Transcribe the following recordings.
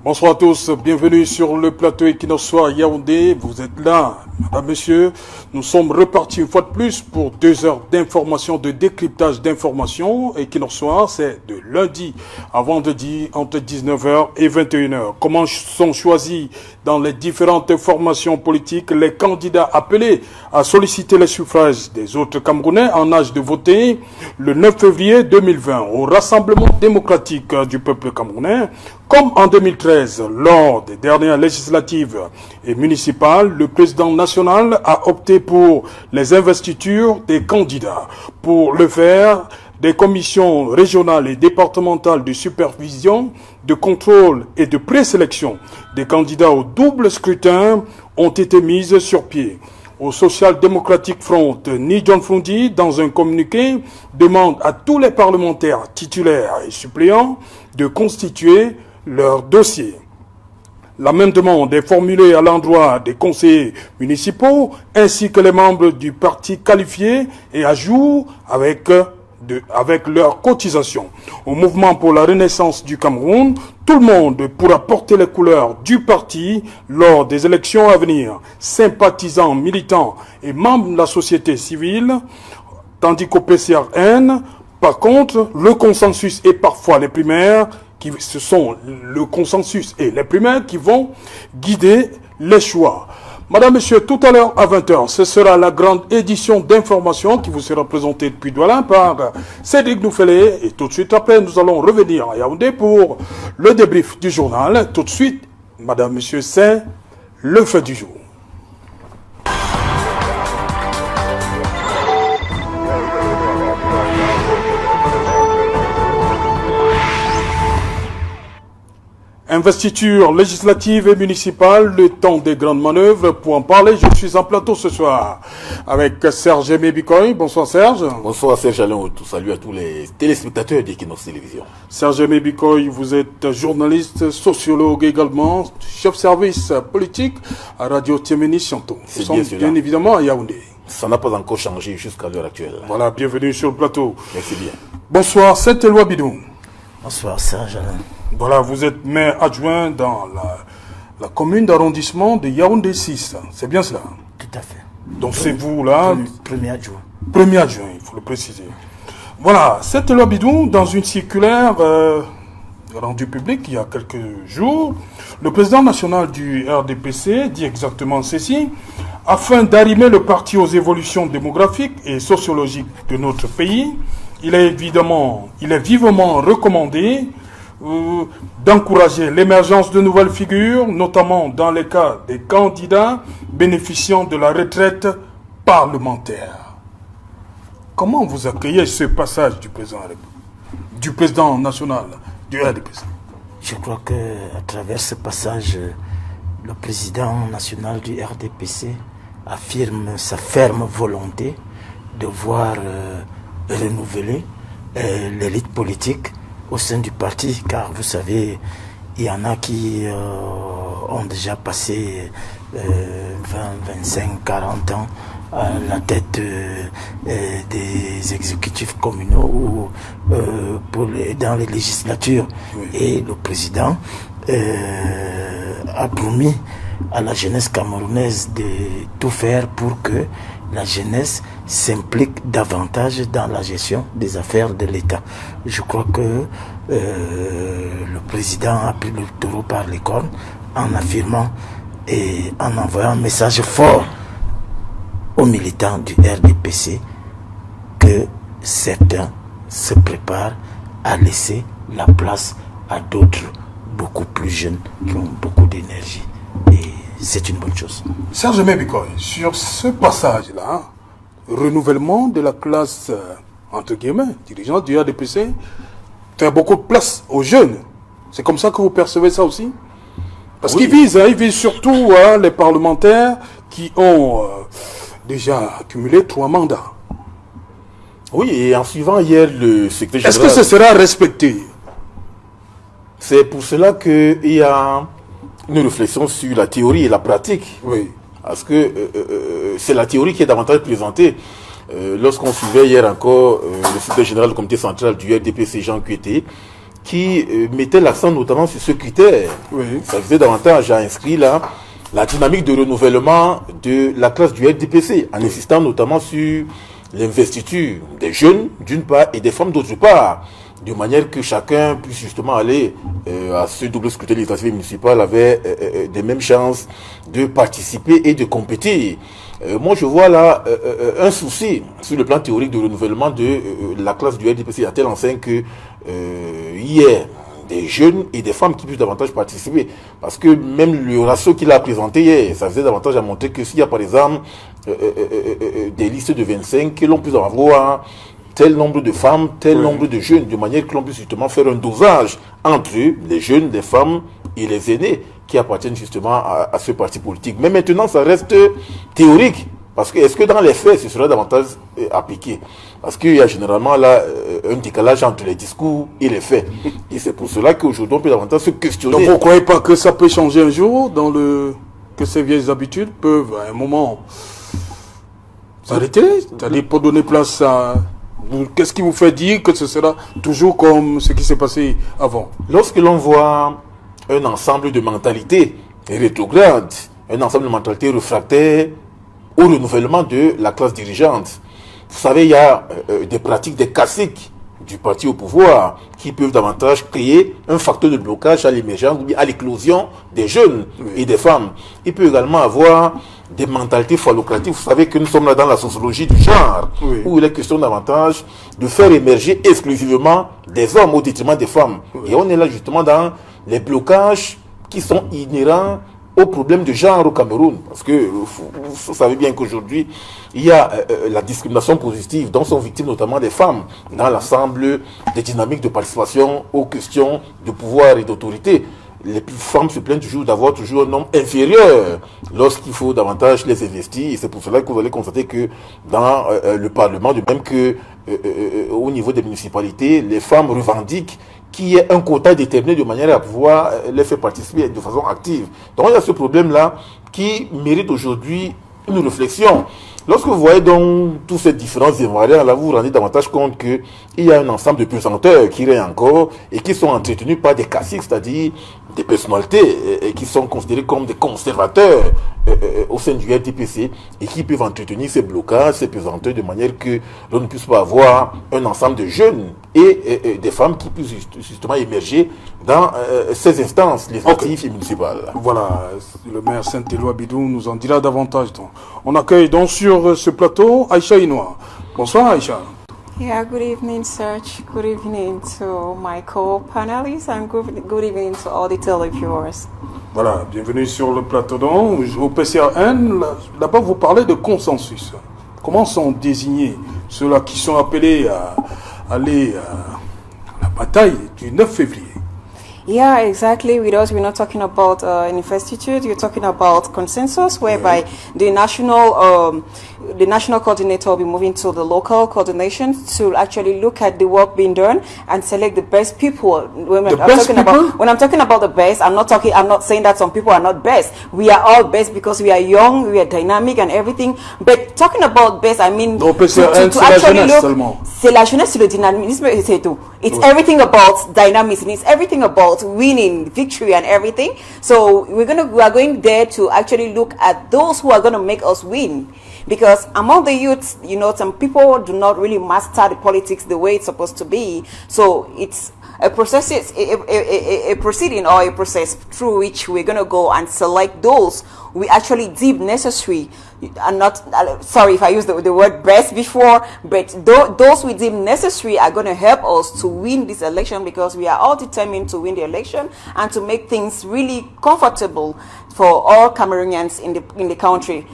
Bonsoir à tous, bienvenue sur le plateau Equinoxois Yaoundé. Vous êtes là, madame, monsieur. Nous sommes repartis une fois de plus pour 2 heures d'information, de décryptage d'informations. Equinoxois, c'est de lundi à vendredi entre 19h et 21h. Comment sont choisis dans les différentes formations politiques les candidats appelés à solliciter les suffrages des autres Camerounais en âge de voter le 9 février 2020 au Rassemblement démocratique du peuple camerounais? Comme en 2013, lors des dernières législatives et municipales, le président national a opté pour les investitures des candidats. Pour le faire, des commissions régionales et départementales de supervision, de contrôle et de présélection des candidats au double scrutin ont été mises sur pied. Au Social Democratic Front, Ni John Fundi, dans un communiqué, demande à tous les parlementaires titulaires et suppléants de constituer leur dossier. La même demande est formulée à l'endroit des conseillers municipaux ainsi que les membres du parti qualifiés et à jour avec leur cotisation. Au mouvement pour la renaissance du Cameroun, tout le monde pourra porter les couleurs du parti lors des élections à venir. Sympathisants, militants et membres de la société civile, tandis qu'au PCRN, par contre, le consensus et parfois les primaires, ce sont le consensus et les primaires qui vont guider les choix. Madame, Monsieur, tout à l'heure à 20h, ce sera la grande édition d'information qui vous sera présentée depuis Douala par Cédric Noufélé. Et tout de suite après, nous allons revenir à Yaoundé pour le débrief du journal. Tout de suite, Madame, Monsieur, c'est le fait du jour. Investiture législative et municipale, le temps des grandes manœuvres. Pour en parler, je suis en plateau ce soir avec Serge Aimé Bikoy. Bonsoir Serge. Bonsoir Serge Alain. Salut à tous les téléspectateurs d'Equinox Télévision. Serge Aimé Bikoy, vous êtes journaliste, sociologue également, chef service politique à Radio Tiemeni Chanton. Nous sommes bien évidemment à Yaoundé. Ça n'a pas encore changé jusqu'à l'heure actuelle. Voilà, bienvenue sur le plateau. Merci bien. Bonsoir Saint-Éloi Bidou. Bonsoir Serge Alain. Voilà, vous êtes maire adjoint dans la commune d'arrondissement de Yaoundé 6. C'est bien cela? Tout à fait. Donc c'est vous là. Premier adjoint. Premier adjoint, il faut le préciser. Voilà, cette loi bidon, dans une circulaire rendue publique il y a quelques jours, le président national du RDPC dit exactement ceci: afin d'arrimer le parti aux évolutions démographiques et sociologiques de notre pays, il est vivement recommandé d'encourager l'émergence de nouvelles figures, notamment dans les cas des candidats bénéficiant de la retraite parlementaire. Comment vous accueillez ce passage du président national du RDPC? Je crois qu'à travers ce passage, le président national du RDPC affirme sa ferme volonté de voir renouveler l'élite politique au sein du parti, car vous savez, il y en a qui ont déjà passé 20, 25, 40 ans à la tête des exécutifs communaux ou dans les législatures. Oui. Et le président a promis à la jeunesse camerounaise de tout faire pour que la jeunesse s'implique davantage dans la gestion des affaires de l'État. Je crois que le président a pris le taureau par les cornes en affirmant et en envoyant un message fort aux militants du RDPC que certains se préparent à laisser la place à d'autres beaucoup plus jeunes qui ont beaucoup d'énergie. Et c'est une bonne chose. Serge Mébikoy, sur ce passage-là, renouvellement de la classe, entre guillemets, dirigeante du RDPC, faire beaucoup de place aux jeunes. C'est comme ça que vous percevez ça aussi? Parce qu'il vise surtout les parlementaires qui ont déjà accumulé 3 mandats. Oui, et en suivant hier le secrétaire général... Est-ce que ce sera respecté? C'est pour cela qu'il y a une réflexion sur la théorie et la pratique. Oui. Parce que c'est la théorie qui est davantage présentée. Lorsqu'on suivait hier encore le secrétaire général du comité central du RDPC, Jean Kueté, qui mettait l'accent notamment sur ce critère. Oui. Ça faisait davantage à inscrire là la dynamique de renouvellement de la classe du RDPC, en insistant notamment sur l'investiture des jeunes d'une part et des femmes d'autre part, de manière que chacun puisse justement aller à ce double scrutin législatif et municipal avec des mêmes chances de participer et de compétir. Moi, je vois là un souci sur le plan théorique de renouvellement de la classe du RDPC à telle enseigne que hier, des jeunes et des femmes qui puissent davantage participer. Parce que même le ratio qu'il a présenté hier, ça faisait davantage à montrer que s'il y a par exemple des listes de 25, que l'on puisse avoir tel nombre de femmes, tel nombre de jeunes, de manière que l'on puisse justement faire un dosage entre les jeunes, les femmes et les aînés qui appartiennent justement à ce parti politique. Mais maintenant, ça reste théorique. Parce que est-ce que dans les faits, ce sera davantage appliqué? Parce qu'il y a généralement là un décalage entre les discours et les faits. Et c'est pour cela qu'aujourd'hui, on peut davantage se questionner. Donc vous ne croyez pas que ça peut changer un jour, que ces vieilles habitudes peuvent à un moment s'arrêter? C'est-à-dire pour donner place à... Qu'est-ce qui vous fait dire que ce sera toujours comme ce qui s'est passé avant? Lorsque l'on voit un ensemble de mentalités rétrogrades, un ensemble de mentalités réfractaires au renouvellement de la classe dirigeante. Vous savez, il y a des pratiques, des classiques du parti au pouvoir qui peuvent davantage créer un facteur de blocage à l'émergence ou bien à l'éclosion des jeunes et des femmes. Il peut également avoir des mentalités phallocratiques. Vous savez que nous sommes là dans la sociologie du genre, où il est question davantage de faire émerger exclusivement des hommes au détriment des femmes. Et on est là justement dans les blocages qui sont inhérents au problème de genre au Cameroun. Parce que vous savez bien qu'aujourd'hui, il y a la discrimination positive dont sont victimes notamment les femmes dans l'ensemble des dynamiques de participation aux questions de pouvoir et d'autorité. Les femmes se plaignent toujours d'avoir toujours un homme inférieur lorsqu'il faut davantage les investir. Et c'est pour cela que vous allez constater que dans le Parlement, de même que au niveau des municipalités, les femmes revendiquent qu'il y ait un quota déterminé de manière à pouvoir les faire participer de façon active. Donc il y a ce problème-là qui mérite aujourd'hui une réflexion. Lorsque vous voyez donc toutes ces différences invariants, là vous vous rendez davantage compte qu'il y a un ensemble de pesanteurs qui règnent encore et qui sont entretenus par des classiques, c'est-à-dire des personnalités qui sont considérées comme des conservateurs au sein du RDPC et qui peuvent entretenir ces blocages, ces pesanteurs de manière que l'on ne puisse pas avoir un ensemble de jeunes et des femmes qui puissent justement émerger dans ces instances législatives et municipales. Voilà, le maire Saint-Éloi Bidou nous en dira davantage. Donc. On accueille donc sur ce plateau Aïcha Inoua. Bonsoir Aïcha. Yeah, good evening, Serge. Good evening to my co-panelists and good evening to all the televiewers. Voilà, bienvenue sur le plateau. Donc, au PCRN, là-bas vous parlez de consensus. Comment sont désignés ceux-là qui sont appelés à aller à la bataille du 9 février? Yeah, exactly. With us, we're not talking about an investiture. You're talking about consensus, whereby the national coordinator will be moving to the local coordination to actually look at the work being done and select the best people. When I'm talking about the best, I'm not saying that some people are not best. We are all best because we are young, we are dynamic and everything. But talking about best, I mean to actually look. C'est la jeunesse, c'est le dynamisme, c'est tout. It's everything about dynamism. It's everything about winning, victory, and everything. So we are going there to actually look at those who are going to make us win. Because among the youths, you know, some people do not really master the politics the way it's supposed to be. So it's a process, a proceeding or a process through which we're going to go and select those we actually deem necessary. And not, sorry if I used the word best before, but those we deem necessary are going to help us to win this election, because we are all determined to win the election and to make things really comfortable for all Cameroonians in the country.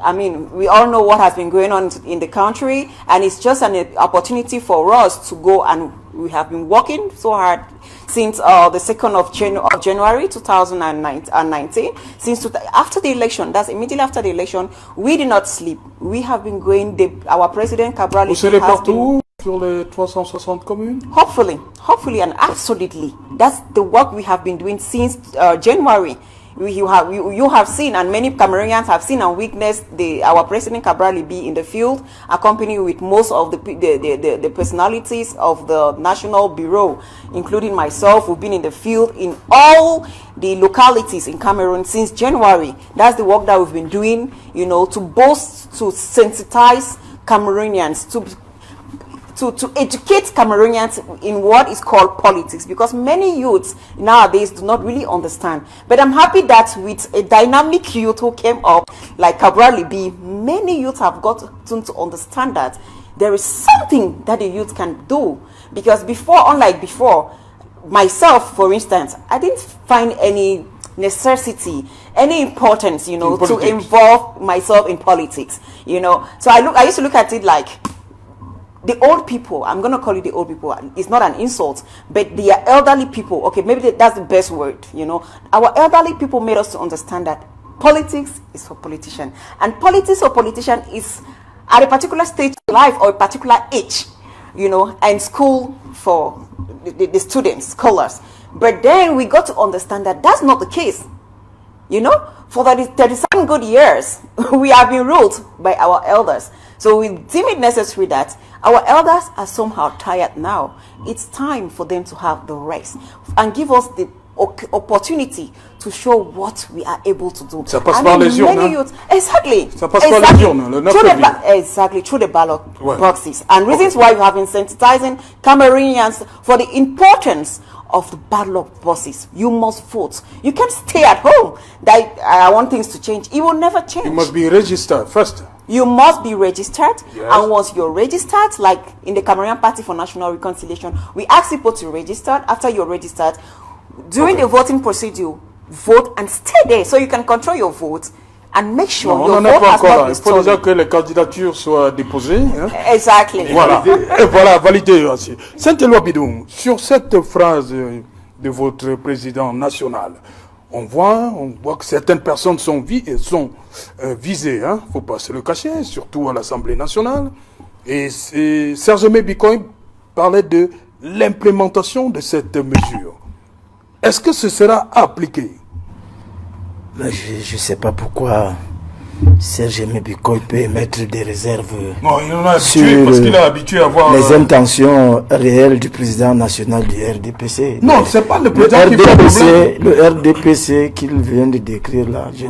I mean, we all know what has been going on in the country, and it's just an opportunity for us to go, and we have been working so hard since the 2nd of January 2019. After the election, that's immediately after the election, we did not sleep. We have been going. Our president Cabral. Vous serez partout sur les 360 communes? Hopefully, and absolutely. That's the work we have been doing since January. You have seen, and many Cameroonians have seen and witnessed our President Cabral Libi in the field, accompanied with most of the personalities of the National Bureau, including myself. We've been in the field in all the localities in Cameroon since January. That's the work that we've been doing, you know, to sensitize Cameroonians, to educate Cameroonians in what is called politics, because many youths nowadays do not really understand. But I'm happy that with a dynamic youth who came up like Cabral Libi, many youths have gotten to understand that there is something that the youth can do. Because before, unlike before, myself, for instance, I didn't find any necessity, any importance, you know, to involve myself in politics, you know. So I used to look at it like, the old people, I'm going to call it the old people, it's not an insult, but the elderly people, okay, maybe that's the best word, you know. Our elderly people made us to understand that politics is for politicians, and politics for politicians is at a particular stage of life or a particular age, you know, and school for the students, scholars. But then we got to understand that that's not the case, you know. For 37 good years, we have been ruled by our elders. So we deem it necessary that our elders are somehow tired now. It's time for them to have the rest and give us the opportunity to show what we are able to do. Ça passe par les urnes. Exactly. Ça passe par les urnes, le 9 février. Exactly, through the ballot boxes. And reasons why we have been sensitizing Cameroonians for the importance of the ballot boxes. You must vote. You can't stay at home. That I want things to change. It will never change. You must be registered first. You must be registered, yes. And once you're registered, like in the Cameroonian Party for National Reconciliation, we ask people to register. After you're registered, during the voting procedure, vote and stay there so you can control your vote and make sure your vote has not been stolen. Il faut déjà que les candidatures soient déposées. Hein? Exactly. Voilà, et voilà, validé aussi. Saint-Éloi Bidou, sur cette phrase de votre président national, on voit que certaines personnes sont visées, hein, faut pas se le cacher, surtout à l'Assemblée nationale. Et Serge Bikoy parlait de l'implémentation de cette mesure. Est-ce que ce sera appliqué? Je ne sais pas pourquoi Serge Bikoy peut émettre des réserves sur parce qu'il est habitué à voir les intentions réelles du président national du RDPC. Non, c'est pas le président qui fait problème. Le RDPC qu'il vient de décrire là, je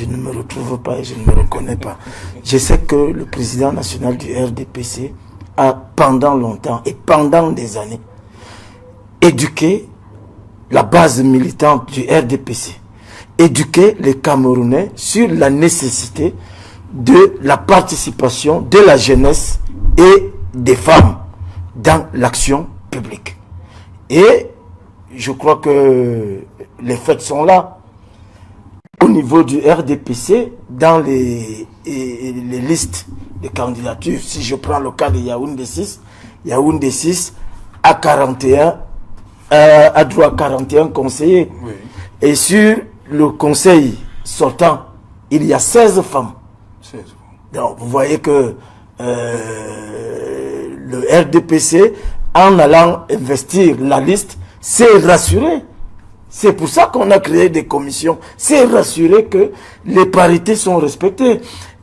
ne me retrouve pas et je ne me reconnais pas. Je sais que le président national du RDPC a pendant longtemps et pendant des années éduqué la base militante du RDPC. Éduquer les Camerounais sur la nécessité de la participation de la jeunesse et des femmes dans l'action publique. Et je crois que les faits sont là. Au niveau du RDPC, dans les listes de candidatures, si je prends le cas de Yaoundé 6, Yaoundé 6 a 41, a droit à 41 conseillers. Oui. Et sur le conseil sortant, il y a 16 femmes. 16. Donc, vous voyez que le RDPC, en allant investir la liste, s'est rassuré. C'est pour ça qu'on a créé des commissions. C'est rassuré que les parités sont respectées.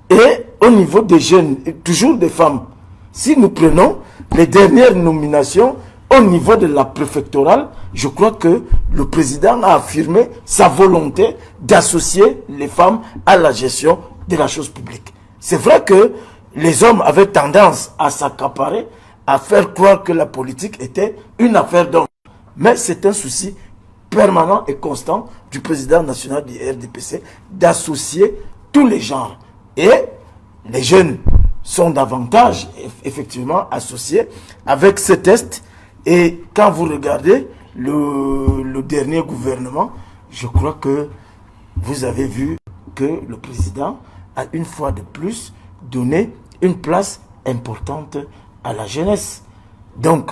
Et au niveau des jeunes, toujours des femmes, si nous prenons les dernières nominations, au niveau de la préfectorale, je crois que le président a affirmé sa volonté d'associer les femmes à la gestion de la chose publique. C'est vrai que les hommes avaient tendance à s'accaparer, à faire croire que la politique était une affaire d'hommes. Mais c'est un souci permanent et constant du président national du RDPC d'associer tous les genres. Et les jeunes sont davantage effectivement associés avec ce test. Et quand vous regardez le dernier gouvernement, je crois que vous avez vu que le président a une fois de plus donné une place importante à la jeunesse. Donc,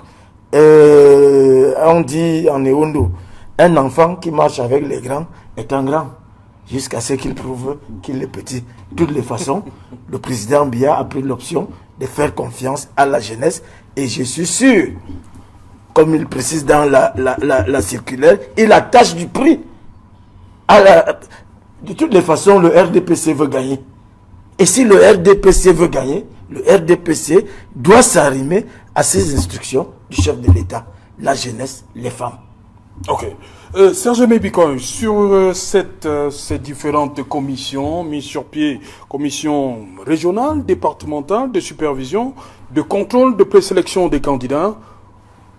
on dit en Ewondo, un enfant qui marche avec les grands est un grand, jusqu'à ce qu'il prouve qu'il est petit. De toutes les façons, le président Biya a pris l'option de faire confiance à la jeunesse et je suis sûr, comme il précise dans la circulaire, il attache du prix De toutes les façons, le RDPC veut gagner. Et si le RDPC veut gagner, le RDPC doit s'arrimer à ces instructions du chef de l'État, la jeunesse, les femmes. Ok. Serge Mébicon, sur ces différentes commissions mises sur pied, commission régionale, départementale, de supervision, de contrôle, de présélection des candidats,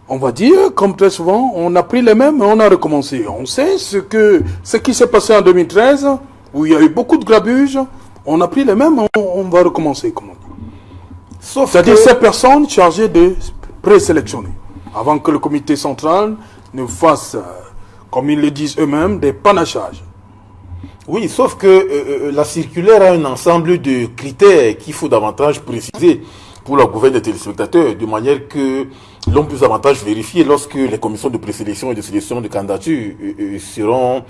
on va dire, comme très souvent, on a pris les mêmes et on a recommencé. On sait ce qui s'est passé en 2013, où il y a eu beaucoup de grabuge, on a pris les mêmes et on va recommencer, comme on dit. C'est-à-dire ces personnes chargées de présélectionner, avant que le comité central ne fasse, comme ils le disent eux-mêmes, des panachages. Oui, sauf que la circulaire a un ensemble de critères qu'il faut davantage préciser pour la gouverne des téléspectateurs, de manière que l'on puisse davantage vérifier lorsque les commissions de présélection et de sélection de candidatures seront,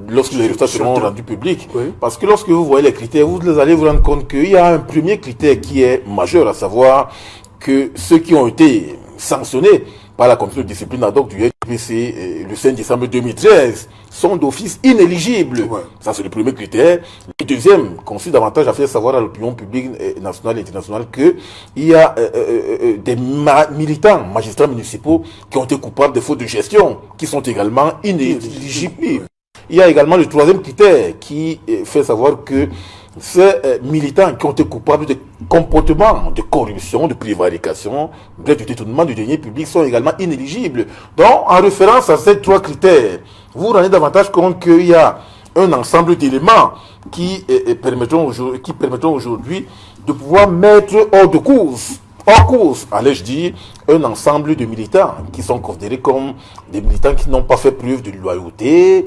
lorsque les résultats seront rendus publics. Oui. Parce que lorsque vous voyez les critères, vous allez vous rendre compte qu'il y a un premier critère qui est majeur, à savoir que ceux qui ont été sanctionnés par la commission de discipline ad hoc du RDPC le 5 décembre 2013 sont d'office inéligibles. Ouais. Ça, c'est le premier critère. Le deuxième consiste davantage à faire savoir à l'opinion publique nationale et internationale qu'il y a des militants, magistrats municipaux qui ont été coupables de fautes de gestion, qui sont également inéligibles. Il y a également le troisième critère qui fait savoir que ces militants qui ont été coupables de comportements de corruption, de prévarication, bref, de détournement du denier public sont également inéligibles. Donc, en référence à ces trois critères, vous vous rendez davantage compte qu'il y a un ensemble d'éléments qui permettront aujourd'hui de pouvoir mettre hors course, allais-je dire, un ensemble de militants qui sont considérés comme des militants qui n'ont pas fait preuve de loyauté,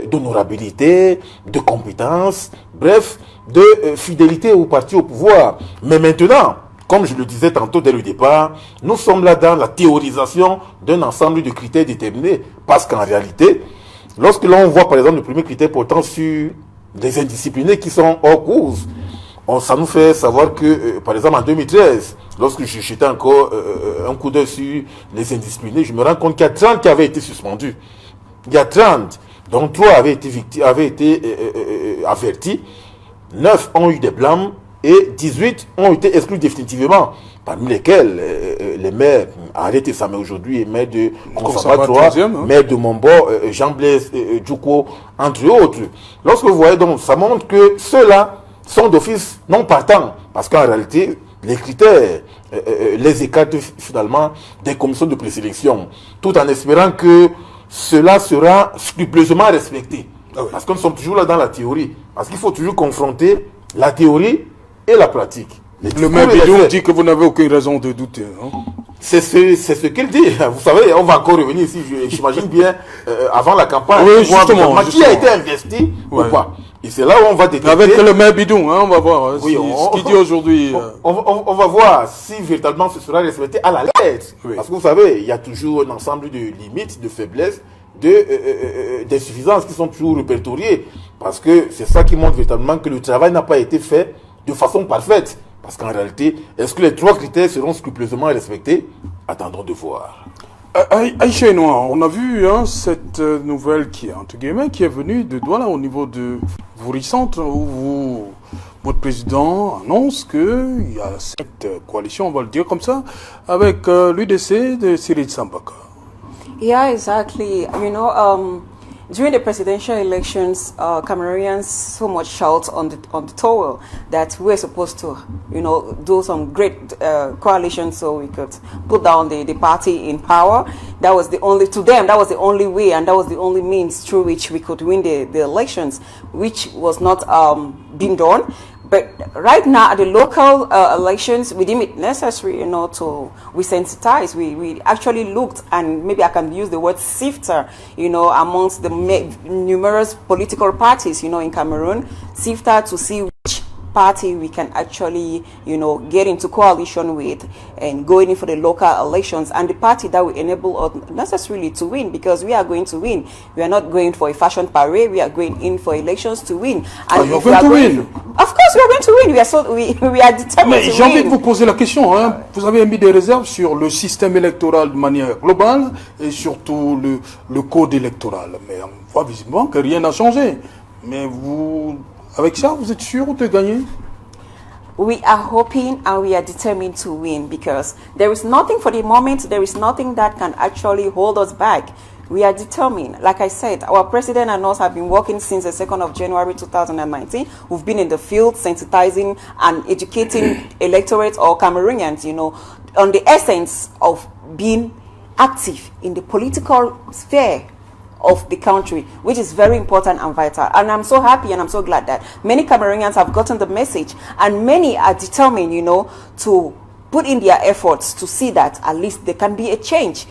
d'honorabilité, de compétence, bref, de fidélité au parti au pouvoir. Mais maintenant, comme je le disais tantôt dès le départ, nous sommes là dans la théorisation d'un ensemble de critères déterminés, parce qu'en réalité, lorsque l'on voit par exemple le premier critère portant sur les indisciplinés qui sont hors course, ça nous fait savoir que, par exemple, en 2013, lorsque je jetais encore un coup d'œil sur les indisciplinés, je me rends compte qu'il y a 30 qui avaient été suspendus. Il y a 30, dont 3 avaient été avertis, 9 ont eu des blâmes et 18 ont été exclus définitivement, parmi lesquels les maires Arrêté Samé aujourd'hui, maire de Konsaba 3, maire de Mombo, Jean-Blaise Djouko, entre autres. Lorsque vous voyez donc, ça montre que ceux-là sont d'office non partants, parce qu'en réalité, les critères les écartent finalement des commissions de présélection, tout en espérant que cela sera scrupuleusement respecté. Ah oui. Parce que nous sommes toujours là dans la théorie, parce qu'il faut toujours confronter la théorie et la pratique. Le maire Bidou dit que vous n'avez aucune raison de douter. Hein? C'est ce qu'il dit. Vous savez, on va encore revenir ici, j'imagine bien, avant la campagne, oui, justement. Qui a été investi ou pas. Et c'est là où on va détecter... Avec le maire Bidou, hein, on va voir oui, ce qu'il dit aujourd'hui. On va voir si véritablement ce sera respecté à la lettre. Oui. Parce que vous savez, il y a toujours un ensemble de limites, de faiblesses, d'insuffisances qui sont toujours répertoriées. Parce que c'est ça qui montre véritablement que le travail n'a pas été fait de façon parfaite. Parce qu'en réalité, est-ce que les trois critères seront scrupuleusement respectés? Attendons de voir. Aïcha Noir, on a vu cette nouvelle qui est, entre guillemets, qui est venue de Douala au niveau de Vouri-Centre, où votre président annonce qu'il y a cette coalition, on va le dire comme ça, avec l'UDC de Cyril Sambaka. Yeah, exactly. You know, during the presidential elections, Cameroonians so much shout on the towel that we're supposed to, you know, do some great coalition so we could put down the party in power. That was the only, to them, that was the only way and that was the only means through which we could win the elections, which was not being done. But right now, at the local elections, we deem it necessary, you know, to resensitize. We actually looked, and maybe I can use the word sifter, you know, amongst the numerous political parties, you know, in Cameroon, sifter to see which party we can actually, you know, get into coalition with and going in for the local elections, and the party that will enable us necessarily to win, because we are going to win. We are not going for a fashion parade. We are going in for elections to win. And you're going to win? Of course we are going to win. We are determined Mais to j'ai envie de win. vous poser la question. Hein. Vous avez mis des réserves sur le système électoral de manière globale et surtout le code électoral. Mais on voit visiblement que rien n'a changé. Mais vous, avec ça, vous êtes sûr de gagner? We are hoping and we are determined to win because there is nothing for the moment, there is nothing that can actually hold us back. We are determined. Like I said, our president and us have been working since the 2nd of January 2019. We've been in the field sensitizing and educating electorates or Cameroonians, on the essence of being active in the political sphere of the country, which is very important and vital. And I'm so happy and I'm so glad that many Cameroonians have gotten the message and many are determined, to put in their efforts to see that at least there can be a change.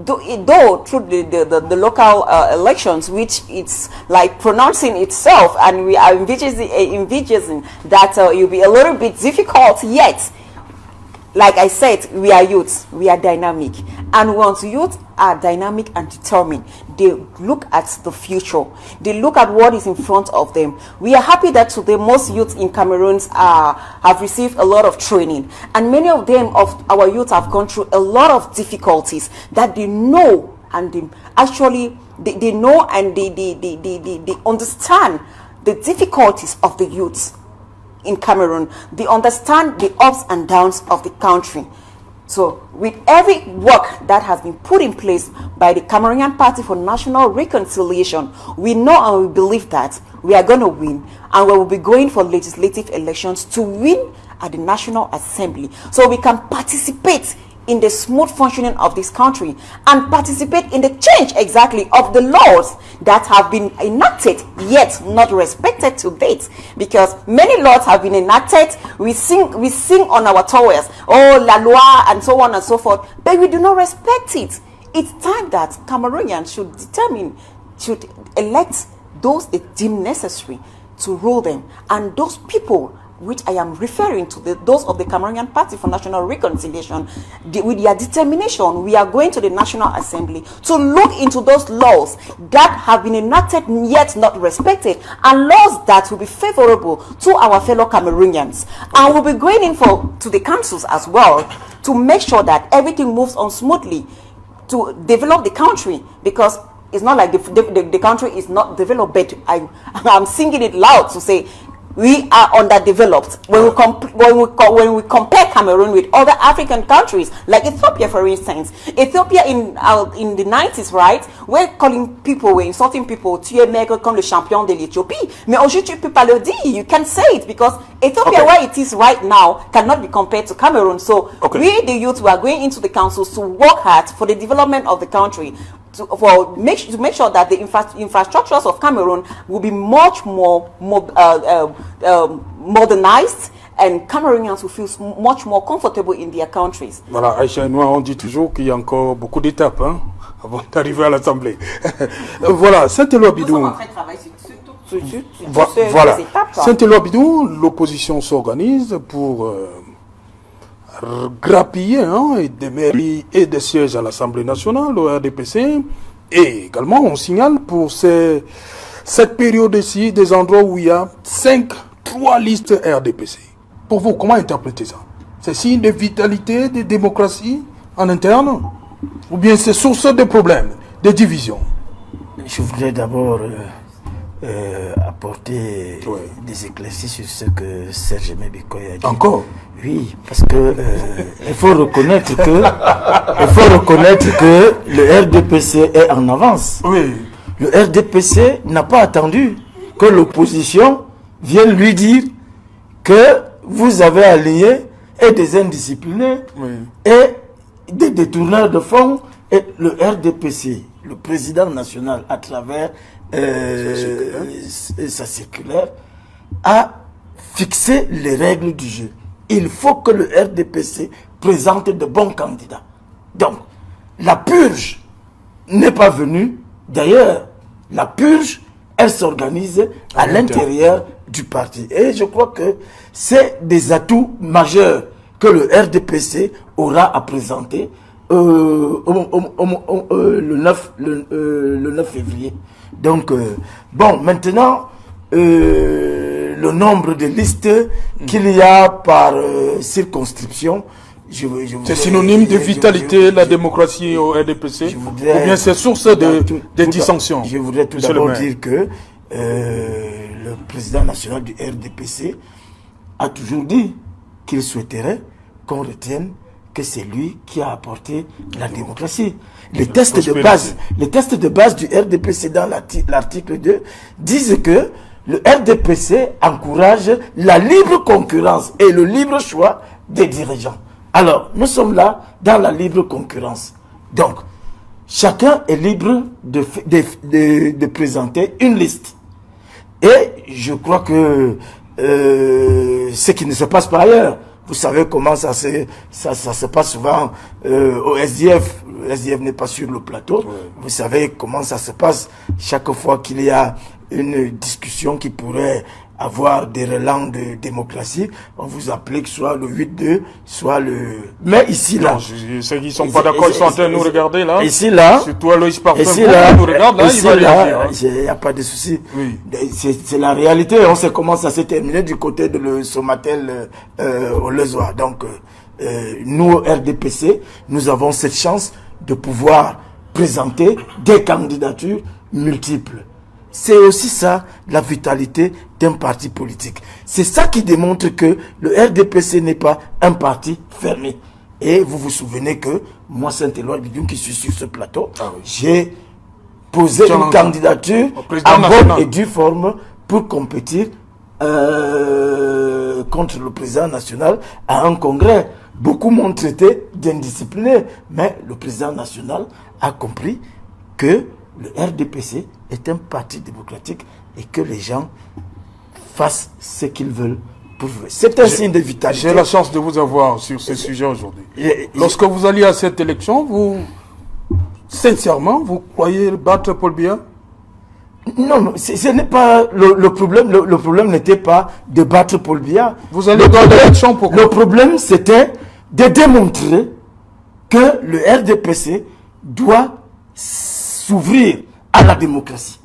Though through the local elections, which it's like pronouncing itself, and we are envisaging that it will be a little bit difficult, yet like I said, we are youths, we are dynamic. And once youths are dynamic and determined, they look at the future. They look at what is in front of them. We are happy that today most youths in Cameroon have received a lot of training. And many of them, of our youth, have gone through a lot of difficulties that they know and they know and they understand the difficulties of the youths in Cameroon. They understand the ups and downs of the country. So with every work that has been put in place by the Cameroonian Party for National Reconciliation, we know and we believe that we are going to win, and we will be going for legislative elections to win at the National Assembly so we can participate in the smooth functioning of this country and participate in the change exactly of the laws that have been enacted yet not respected to date, because many laws have been enacted. We sing on our towers, oh la loi and so on and so forth, but we do not respect it. It's time that Cameroonians should elect those they deem necessary to rule them, and those people which I am referring to, those of the Cameroonian Party for National Reconciliation, with their determination, we are going to the National Assembly to look into those laws that have been enacted yet not respected, and laws that will be favorable to our fellow Cameroonians. And we'll be going in to the councils as well to make sure that everything moves on smoothly to develop the country, because it's not like the country is not developed, but I'm singing it loud to say we are underdeveloped. When we compare Cameroon with other African countries, like Ethiopia, for instance. Ethiopia in the 90s, right? We're insulting people. Tu es maigre comme le champion de l'Éthiopie. Mais aujourd'hui, tu peux pas le dire. You can say it because Ethiopia, where it is right now, cannot be compared to Cameroon. So we, the youth, we are going into the councils to work hard for the development of the country. To make sure that the infrastructures of Cameroon will be much more modernized, and Cameroonians will feel much more comfortable in their countries. Voilà, Aïcha et moi, on dit toujours qu'il y a encore beaucoup d'étapes avant d'arriver à l'Assemblée. Voilà, Saint-Éloi Bidou. Nous sommes en train de travailler sur Voilà, ces étapes. Saint-Éloi Bidou, l'opposition s'organise pour grappiller des mairies et des sièges à l'Assemblée nationale, au RDPC, et également on signale pour cette période-ci des endroits où il y a 3 listes RDPC. Pour vous, comment interpréter ça? C'est signe de vitalité, de démocratie en interne, ou bien c'est source de problèmes, de divisions? Je voudrais d'abord apporter des éclaircissements sur ce que Serge Mebikoy a dit. Encore? Oui, parce que il faut reconnaître que le RDPC est en avance. Oui. Le RDPC n'a pas attendu que l'opposition vienne lui dire que vous avez aligné et des indisciplinés et des détourneurs de fonds, et le RDPC, le président national, à travers sa circulaire, a fixé les règles du jeu. Il faut que le RDPC présente de bons candidats. Donc, la purge n'est pas venue. D'ailleurs, la purge, elle s'organise à l'intérieur du parti. Et je crois que c'est des atouts majeurs que le RDPC aura à présenter le 9 février. Donc, bon, maintenant, le nombre de listes qu'il y a par circonscription. C'est synonyme de vitalité, la démocratie au RDPC, ou bien c'est source de dissensions? Je voudrais tout d'abord dire que le président national du RDPC a toujours dit qu'il souhaiterait qu'on retienne que c'est lui qui a apporté la démocratie. Les tests de base du RDPC dans l'article 2 disent que le RDPC encourage la libre concurrence et le libre choix des dirigeants. Alors, nous sommes là dans la libre concurrence. Donc, chacun est libre de présenter une liste. Et je crois que ce qui ne se passe pas ailleurs, vous savez comment ça se passe souvent au SDF. Le SDF n'est pas sur le plateau. Ouais. Vous savez comment ça se passe chaque fois qu'il y a une discussion qui pourrait avoir des relents de démocratie, on vous applique soit le 8-2, soit le... Mais ici, là... Non, ceux qui ne sont pas d'accord, ils sont en train de nous regarder, là. Ici, là... Surtout Aloïs Parfum, ici, là... nous regarde, là, il va réagir. Il n'y a pas de souci. Oui. C'est la réalité. On sait comment ça s'est terminé du côté de le Somatel au Lezoir. Donc, nous, au RDPC, nous avons cette chance de pouvoir présenter des candidatures multiples. C'est aussi ça, la vitalité d'un parti politique. C'est ça qui démontre que le RDPC n'est pas un parti fermé. Et vous vous souvenez que moi, Saint-Éloi Bidoum, qui suis sur ce plateau, j'ai posé une candidature en bonne et due forme pour compétir contre le président national à un congrès. Beaucoup m'ont traité d'indiscipliné, mais le président national a compris que le RDPC est un parti démocratique et que les gens fassent ce qu'ils veulent. C'est un signe de vitalité. J'ai la chance de vous avoir sur ce sujet aujourd'hui. Lorsque vous alliez à cette élection, sincèrement, vous croyez battre Paul Biya? Non, ce n'est pas le problème. Le problème n'était pas de battre Paul Biya. Vous allez dans l'élection pourquoi? Le problème, c'était de démontrer que le RDPC doit s'ouvrir à la démocratie.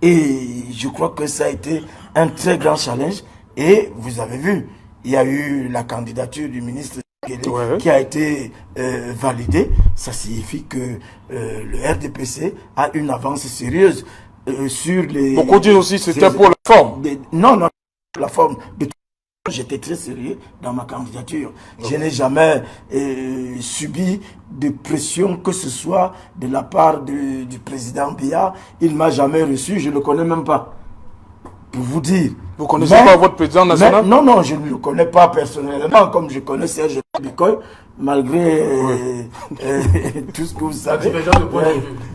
Et je crois que ça a été un très grand challenge. Et vous avez vu, il y a eu la candidature du ministre qui a été validée. Ça signifie que le RDPC a une avance sérieuse sur les... Beaucoup disent aussi que c'était pour la forme. Non, la forme. J'étais très sérieux dans ma candidature. Je n'ai jamais subi de pression, que ce soit de la part du président Biya. Il ne m'a jamais reçu, je ne le connais même pas. Pour vous dire. Vous ne connaissez pas votre président national? Non, je ne le connais pas personnellement, comme je connais Serge Bikoy, malgré tout ce que vous savez.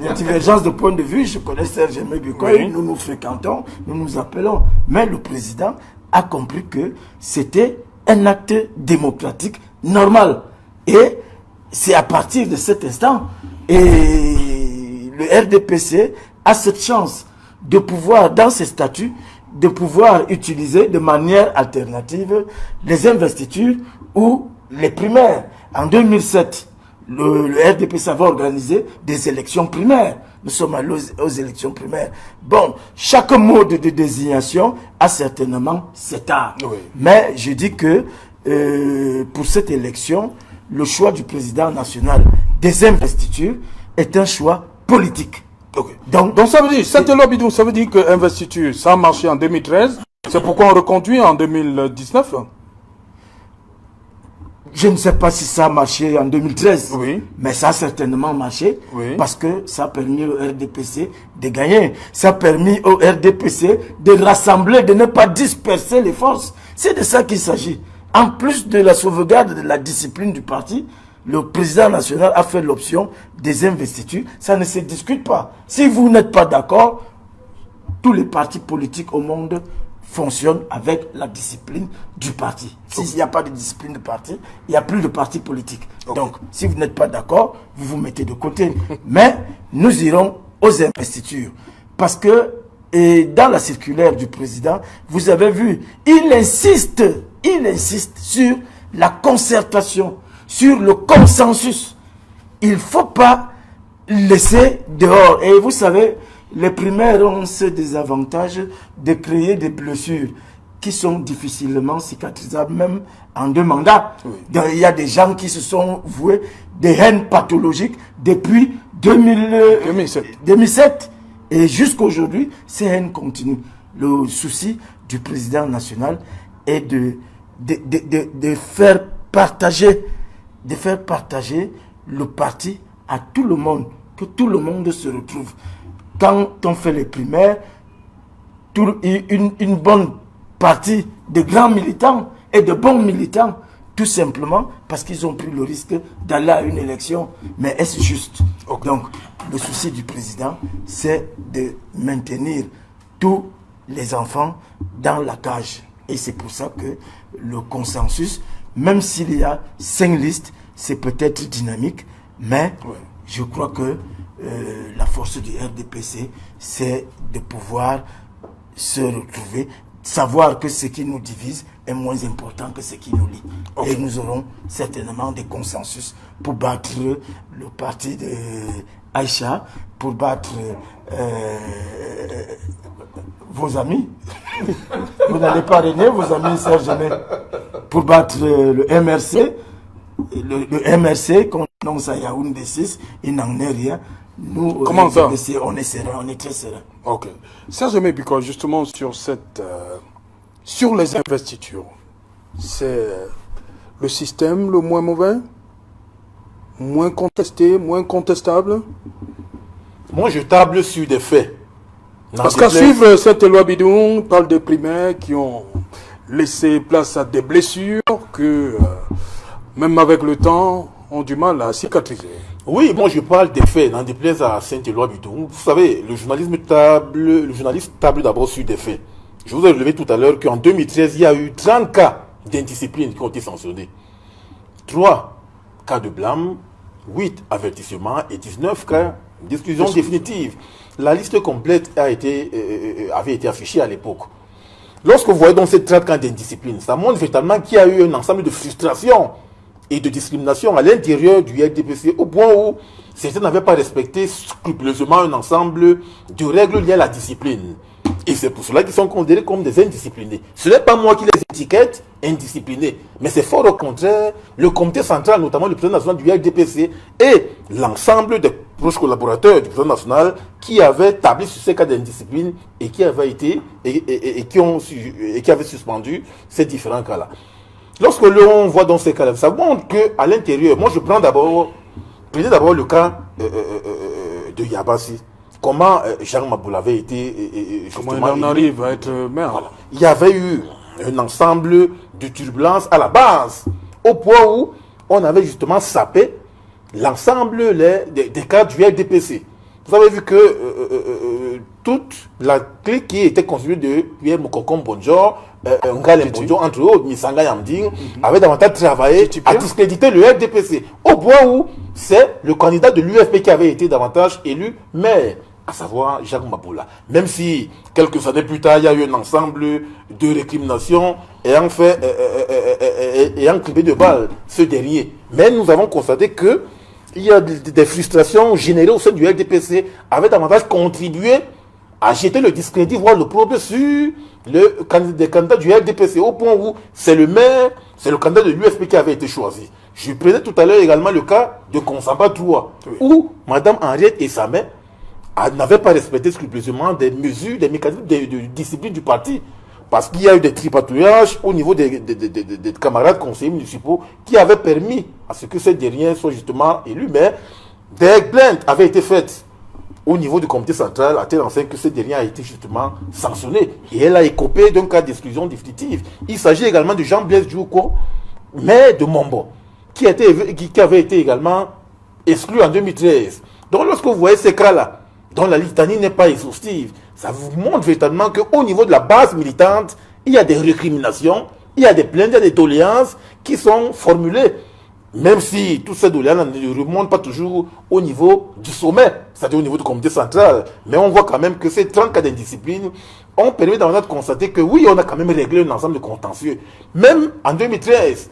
Les divergences de point de vue, je connais Serge Bikoy, nous nous fréquentons, nous nous appelons. Mais le président a compris que c'était un acte démocratique normal. Et c'est à partir de cet instant, et le RDPC a cette chance de pouvoir, dans ses statuts, de pouvoir utiliser de manière alternative les investitures ou les primaires. En 2007, le RDPC avait organisé des élections primaires. Nous sommes allés aux élections primaires. Bon, chaque mode de désignation a certainement cet art. Oui. Mais je dis que pour cette élection, le choix du président national des investitures est un choix politique. Okay. Donc ça veut dire, ça veut dire que investiture, ça a marché en 2013. C'est pourquoi on reconduit en 2019. Je ne sais pas si ça a marché en 2013, oui, mais ça a certainement marché, oui, parce que ça a permis au RDPC de gagner. Ça a permis au RDPC de rassembler, de ne pas disperser les forces. C'est de ça qu'il s'agit. En plus de la sauvegarde de la discipline du parti, le président national a fait l'option des investitures. Ça ne se discute pas. Si vous n'êtes pas d'accord, tous les partis politiques au monde fonctionnent avec la discipline du parti. S'il n'y a pas de discipline de parti, il n'y a plus de parti politique. Okay. Donc, si vous n'êtes pas d'accord, vous vous mettez de côté. Mais nous irons aux investitures. Parce que dans la circulaire du président, vous avez vu, il insiste sur la concertation, sur le consensus. Il ne faut pas laisser dehors. Et vous savez, les primaires ont ce désavantage de créer des blessures qui sont difficilement cicatrisables, même en 2 mandats. Oui. Donc, il y a des gens qui se sont voués des haines pathologiques depuis 2007. Et jusqu'aujourd'hui, ces haines continuent. Le souci du président national est de faire partager le parti à tout le monde, que tout le monde se retrouve. Quand on fait les primaires, une bonne partie de grands militants et de bons militants, tout simplement parce qu'ils ont pris le risque d'aller à une élection. Mais est-ce juste? Okay. Donc, le souci du président, c'est de maintenir tous les enfants dans la cage. Et c'est pour ça que le consensus, même s'il y a 5 listes, c'est peut-être dynamique, mais je crois que la force du RDPC, c'est de pouvoir se retrouver, savoir que ce qui nous divise est moins important que ce qui nous lie. Okay. Et nous aurons certainement des consensus pour battre le parti de Aïcha, pour battre vos amis. Vous n'allez pas régner, vos amis Serge Aimé, pour battre le MRC. Le MRC, qu'on annonce à Yaoundé 6, il n'en est rien. Nous, comment ça? On est serein, on est très serein. Ok. Serge Aimé Biko, justement sur sur les investitures, c'est le système le moins mauvais, moins contesté, moins contestable? Moi, je table sur des faits. Parce qu'à suivre cette loi Bidon, on parle des primaires qui ont laissé place à des blessures que, même avec le temps, ont du mal à cicatriser. Oui, moi je parle des faits, n'en déplaise à Saint-Éloi Bidon. Vous savez, le journaliste table d'abord sur des faits. Je vous ai relevé tout à l'heure qu'en 2013, il y a eu 30 cas d'indiscipline qui ont été sanctionnés. 3 cas de blâme, 8 avertissements et 19 cas d'exclusion définitive. La liste complète avait été affichée à l'époque. Lorsque vous voyez donc ces 30 cas d'indiscipline, ça montre véritablement qu'il y a eu un ensemble de frustrations et de discrimination à l'intérieur du RDPC, au point où certains n'avaient pas respecté scrupuleusement un ensemble de règles liées à la discipline. Et c'est pour cela qu'ils sont considérés comme des indisciplinés. Ce n'est pas moi qui les étiquette indisciplinés, mais c'est fort au contraire le comité central, notamment le président national du RDPC et l'ensemble des proches collaborateurs du président national qui avaient tablé sur ces cas d'indiscipline et qui avaient suspendu ces différents cas-là. Lorsque l'on voit dans ces cas-là, ça montre qu'à l'intérieur, moi je prenais d'abord le cas de Yabassi. Comment Jean Maboul avait été... Comment il en arrive à être maire. Voilà. Il y avait eu un ensemble de turbulences à la base, au point où on avait justement sapé l'ensemble des cas du RDPC. Vous avez vu que toute la clique qui était constituée de Pierre Mokokom Bonjour, Ngalem Bonjour, entre autres, Misanga Yamding, avait davantage travaillé à discréditer le RDPC. Au point où c'est le candidat de l'UFP qui avait été davantage élu maire, à savoir Jacques Maboula. Même si, quelques années plus tard, il y a eu un ensemble de récriminations ayant clipé de balles ce dernier. Mais nous avons constaté que il y a des frustrations générées au sein du RDPC avaient davantage contribué à jeter le discrédit, voire le problème sur des candidats du RDPC, au point où c'est le maire, c'est le candidat de l'UFP qui avait été choisi. Je prenais tout à l'heure également le cas de Konsamba 3, où Mme Henriette Essamé n'avait pas respecté scrupuleusement des mesures, des mécanismes de discipline du parti. Parce qu'il y a eu des tripatouillages au niveau des camarades conseillers municipaux qui avaient permis à ce que ces derniers soient justement élus. Mais des plaintes avaient été faites au niveau du comité central à tel enseigne que ce dernier a été justement sanctionné. Et elle a écopé d'un cas d'exclusion définitive. Il s'agit également de Jean-Blaise Djouko, maire de Mombo, qui avait été également exclu en 2013. Donc lorsque vous voyez ces cas-là, dont la litanie n'est pas exhaustive, ça vous montre véritablement qu'au niveau de la base militante, il y a des récriminations, il y a des plaintes, il y a des doléances qui sont formulées. Même si toutes ces doléances ne remontent pas toujours au niveau du sommet, c'est-à-dire au niveau du comité central. Mais on voit quand même que ces 30 cas d'indiscipline ont permis de constater que oui, on a quand même réglé un ensemble de contentieux. Même en 2013,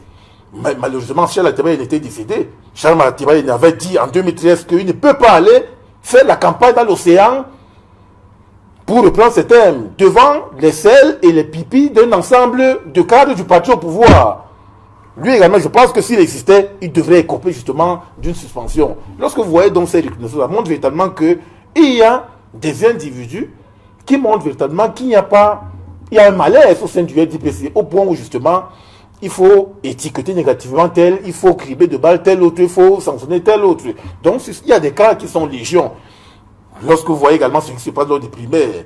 malheureusement, Charles Atibaye était décédé. Charles Atibaye avait dit en 2013 qu'il ne peut pas aller faire la campagne dans l'océan pour reprendre ces termes, devant les selles et les pipis d'un ensemble de cadres du parti au pouvoir. Lui également, je pense que s'il existait, il devrait écoper justement d'une suspension. Lorsque vous voyez donc ces reconnaissances, ça montre véritablement qu'il y a des individus qui montrent véritablement qu'il n'y a pas, il y a un malaise au sein du RDPC, au point où justement, il faut étiqueter négativement tel, il faut criber de balle tel autre, il faut sanctionner tel autre. Donc, il y a des cas qui sont légion. Lorsque vous voyez également ce qui se passe lors des primaires,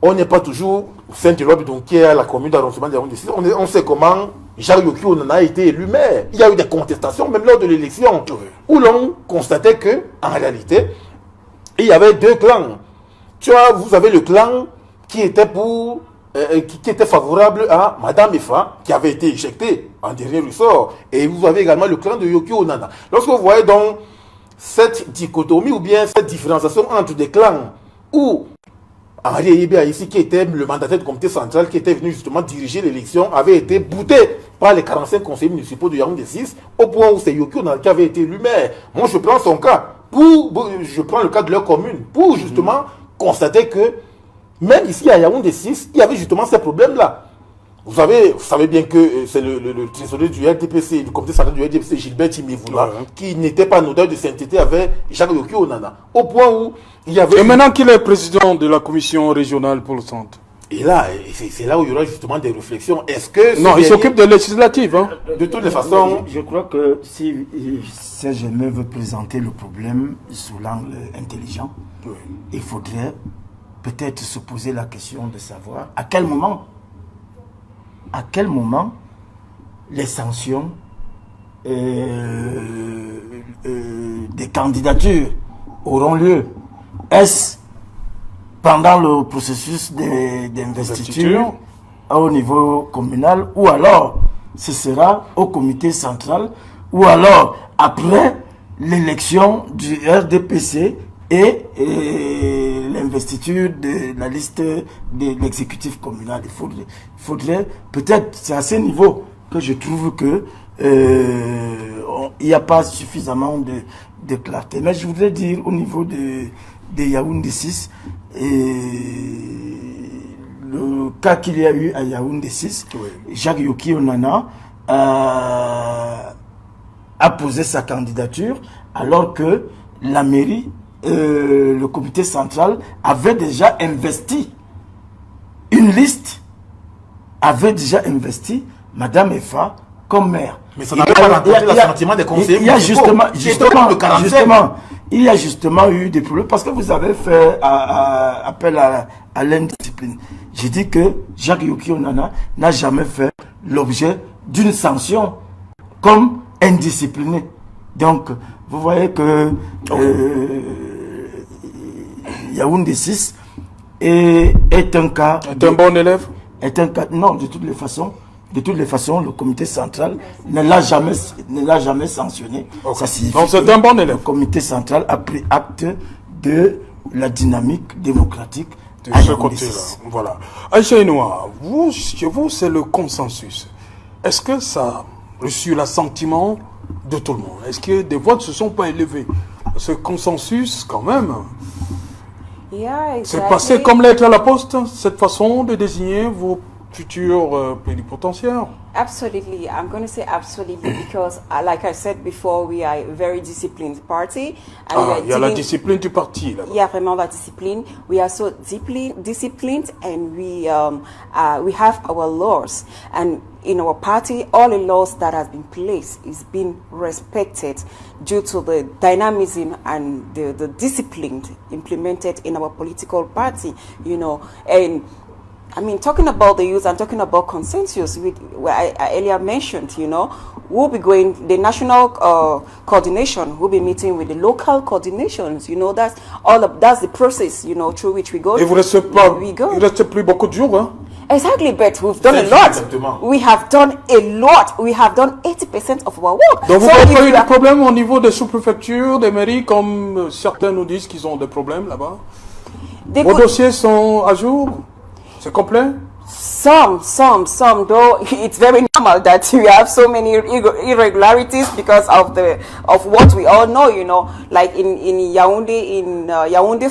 on n'est pas toujours Saint-Europe, donc qui est à la commune d'arrondissement de Yaoundé. On sait comment Jacques Yoki Onana a été élu maire. Il y a eu des contestations, même lors de l'élection, où l'on constatait que, en réalité, il y avait deux clans. Tu vois, vous avez le clan qui était qui était favorable à Madame Efa, qui avait été éjectée en dernier ressort. Et vous avez également le clan de Yoki Onana. Lorsque vous voyez donc cette dichotomie ou bien cette différenciation entre des clans où Henri Eyébia ici, qui était le mandataire du comité central, qui était venu justement diriger l'élection, avait été bouté par les 45 conseillers municipaux de Yaoundé 6, au point où c'est Yoki Onana qui avait été élu maire. Moi, je prends son cas, je prends le cas de leur commune, pour justement constater que même ici à Yaoundé 6, il y avait justement ces problèmes-là. Vous savez bien que c'est le trésorier du RDPC, du comité central du RDPC, Gilbert Timivoula, qui n'était pas en odeur de sainteté avec Jacques Yoki Onana. Au point où il y avait... Et maintenant qu'il est président de la commission régionale pour le centre. Et là, c'est là où il y aura justement des réflexions. Est-ce que... Non, il s'occupe de législative. Hein. De toutes les façons... Je crois que si Serge-Aimé veut présenter le problème sous l'angle intelligent, il faudrait peut-être se poser la question de savoir à quel moment les sanctions des candidatures auront lieu. Est-ce pendant le processus d'investiture au niveau communal, ou alors ce sera au comité central, ou alors après l'élection du RDPC et l'investiture de la liste de l'exécutif communal. Il faudrait peut-être, c'est à ce niveau que je trouve que il n'y a pas suffisamment de clarté. Mais je voudrais dire au niveau de Yaoundé 6, le cas qu'il y a eu à Yaoundé 6, Jacques Yoki Onana a posé sa candidature alors que la mairie, le comité central avait déjà investi une liste, avait déjà investi Madame Efa comme maire. Mais ça n'avait pas rencontré l'assentiment des conseillers. Il y a justement, il y a justement eu des problèmes parce que vous avez fait appel à l'indiscipline. J'ai dit que Jacques Yoki Onana n'a jamais fait l'objet d'une sanction comme indiscipliné. Donc, vous voyez que Yaoundé 6 est un cas... Est un bon élève? Est un cas... Non, de toutes les façons, le comité central ne l'a jamais sanctionné. Okay. Donc c'est un bon élève. Le comité central a pris acte de la dynamique démocratique de ce côté-là. Voilà. Aïcha Inoua, chez vous, c'est le consensus. Est-ce que ça a reçu l'assentiment de tout le monde? Est-ce que des voix ne se sont pas élevées? Ce consensus, quand même, c'est passé comme lettre à la poste, cette façon de désigner vos futurs plénipotentiaires. Absolutely. I'm going to say absolutely because, like I said before, we are a very disciplined party. And il y a la discipline du parti. Là-bas. Il y a vraiment la discipline. We are so deeply disciplined and we have our laws. And in our party, all the laws that have been placed is being respected due to the dynamism and the discipline implemented in our political party, you know. And I mean, talking about the youth and talking about consensus, where I earlier mentioned, you know, we'll be going, the national coordination will be meeting with the local coordinations, you know, that's the process, you know, through which we go. Et vous restez pas, il reste plus beaucoup de jours, hein? Exactly, but we've done a lot. We have done a lot. We have done 80% of our work. Donc vous n'avez pas eu de problème au niveau des sous-préfectures, des mairies, comme certains nous disent qu'ils ont des problèmes là-bas? Vos dossiers sont à jour? C'est complet? Some, though it's very normal that we have so many irregularities because of what we all know, like in Yaoundé, in Yaoundé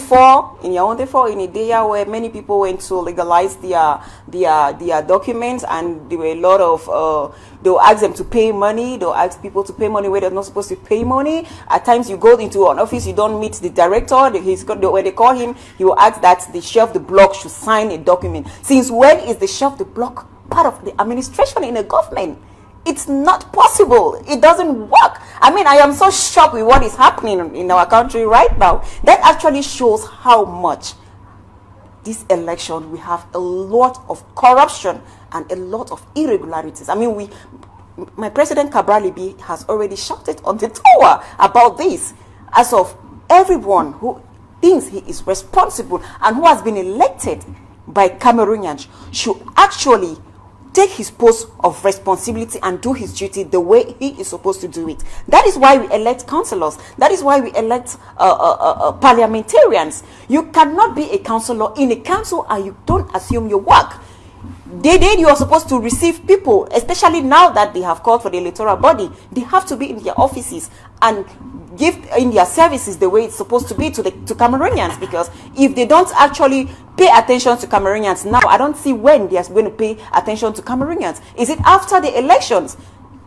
4, in Idea, where many people went to legalize their documents, and there were a lot of they'll ask them to pay money. They'll ask people to pay money where they're not supposed to pay money. At times you go into an office, you don't meet the director. When they call him, he will ask that the chef of the block should sign a document. Since when is the chef of the block part of the administration in a government? It's not possible. It doesn't work. I mean, I am so shocked with what is happening in our country right now. That actually shows how much this election we have a lot of corruption and a lot of irregularities. I mean, my President Cabral-Libi has already shouted on the tower about this, as of everyone who thinks he is responsible and who has been elected by Cameroonians should actually take his post of responsibility and do his duty the way he is supposed to do it. That is why we elect councillors. That is why we elect parliamentarians. You cannot be a councillor in a council and you don't assume your work. You are supposed to receive people, especially now that they have called for the electoral body. They have to be in their offices and give in their services the way it's supposed to be to Cameroonians, because if they don't actually pay attention to Cameroonians now, I don't see when they are going to pay attention to Cameroonians. Is it after the elections?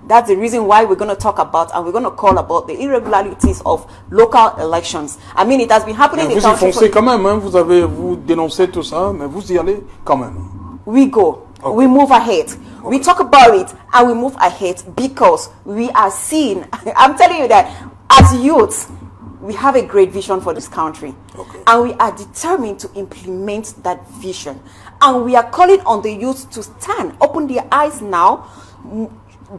That's the reason why we're going to talk about and we're going to call about the irregularities of local elections. I mean, it has been happening in the country. Vous y foncez quand même, hein? Vous dénoncez tout ça, mais vous y allez quand même. We go. Okay. We move ahead. Okay. We talk about it and we move ahead because we are seeing, I'm telling you that as youths, we have a great vision for this country. Okay. And we are determined to implement that vision. And we are calling on the youth to stand, open their eyes now,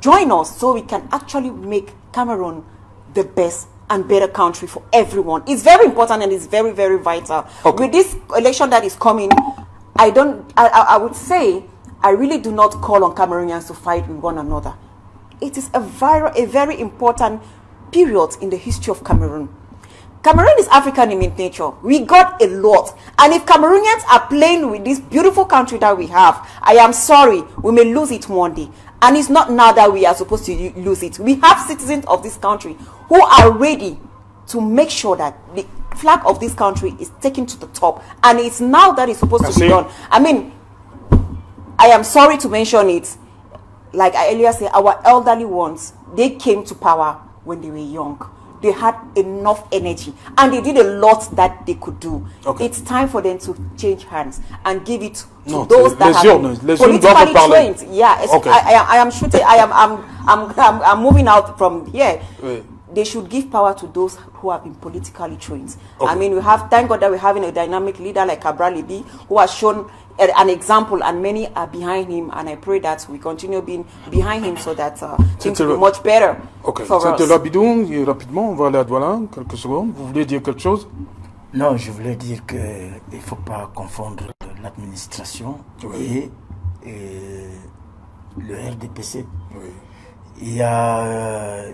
join us so we can actually make Cameroon the best and better country for everyone. It's very important and it's very, very vital. Okay. With this election that is coming, I would say, I really do not call on Cameroonians to fight with one another. It is a very important period in the history of Cameroon. Cameroon is African in nature. We got a lot. And if Cameroonians are playing with this beautiful country that we have, I am sorry, we may lose it one day. And it's not now that we are supposed to lose it. We have citizens of this country who are ready to make sure that the flag of this country is taken to the top. And it's now that it's supposed to be done. I mean, I am sorry to mention it. Like I earlier said, our elderly ones, they came to power when they were young. They had enough energy and they did a lot that they could do. Okay. It's time for them to change hands and give it to those that have been politically trained. Yeah, okay. I am shooting. I'm moving out from here. Oui. They should give power to those who have been politically trained. Okay. I mean, thank God that we're having a dynamic leader like Cabral-Libi who has shown an example, and many are behind him, and I pray that we continue being behind him so that things will be much better for us. C'était Labidou, rapidement, on va aller à Douala, quelques secondes. Vous voulez dire quelque chose? Non, je voulais dire qu'il ne faut pas confondre l'administration et le RDPC. Oui. Il y a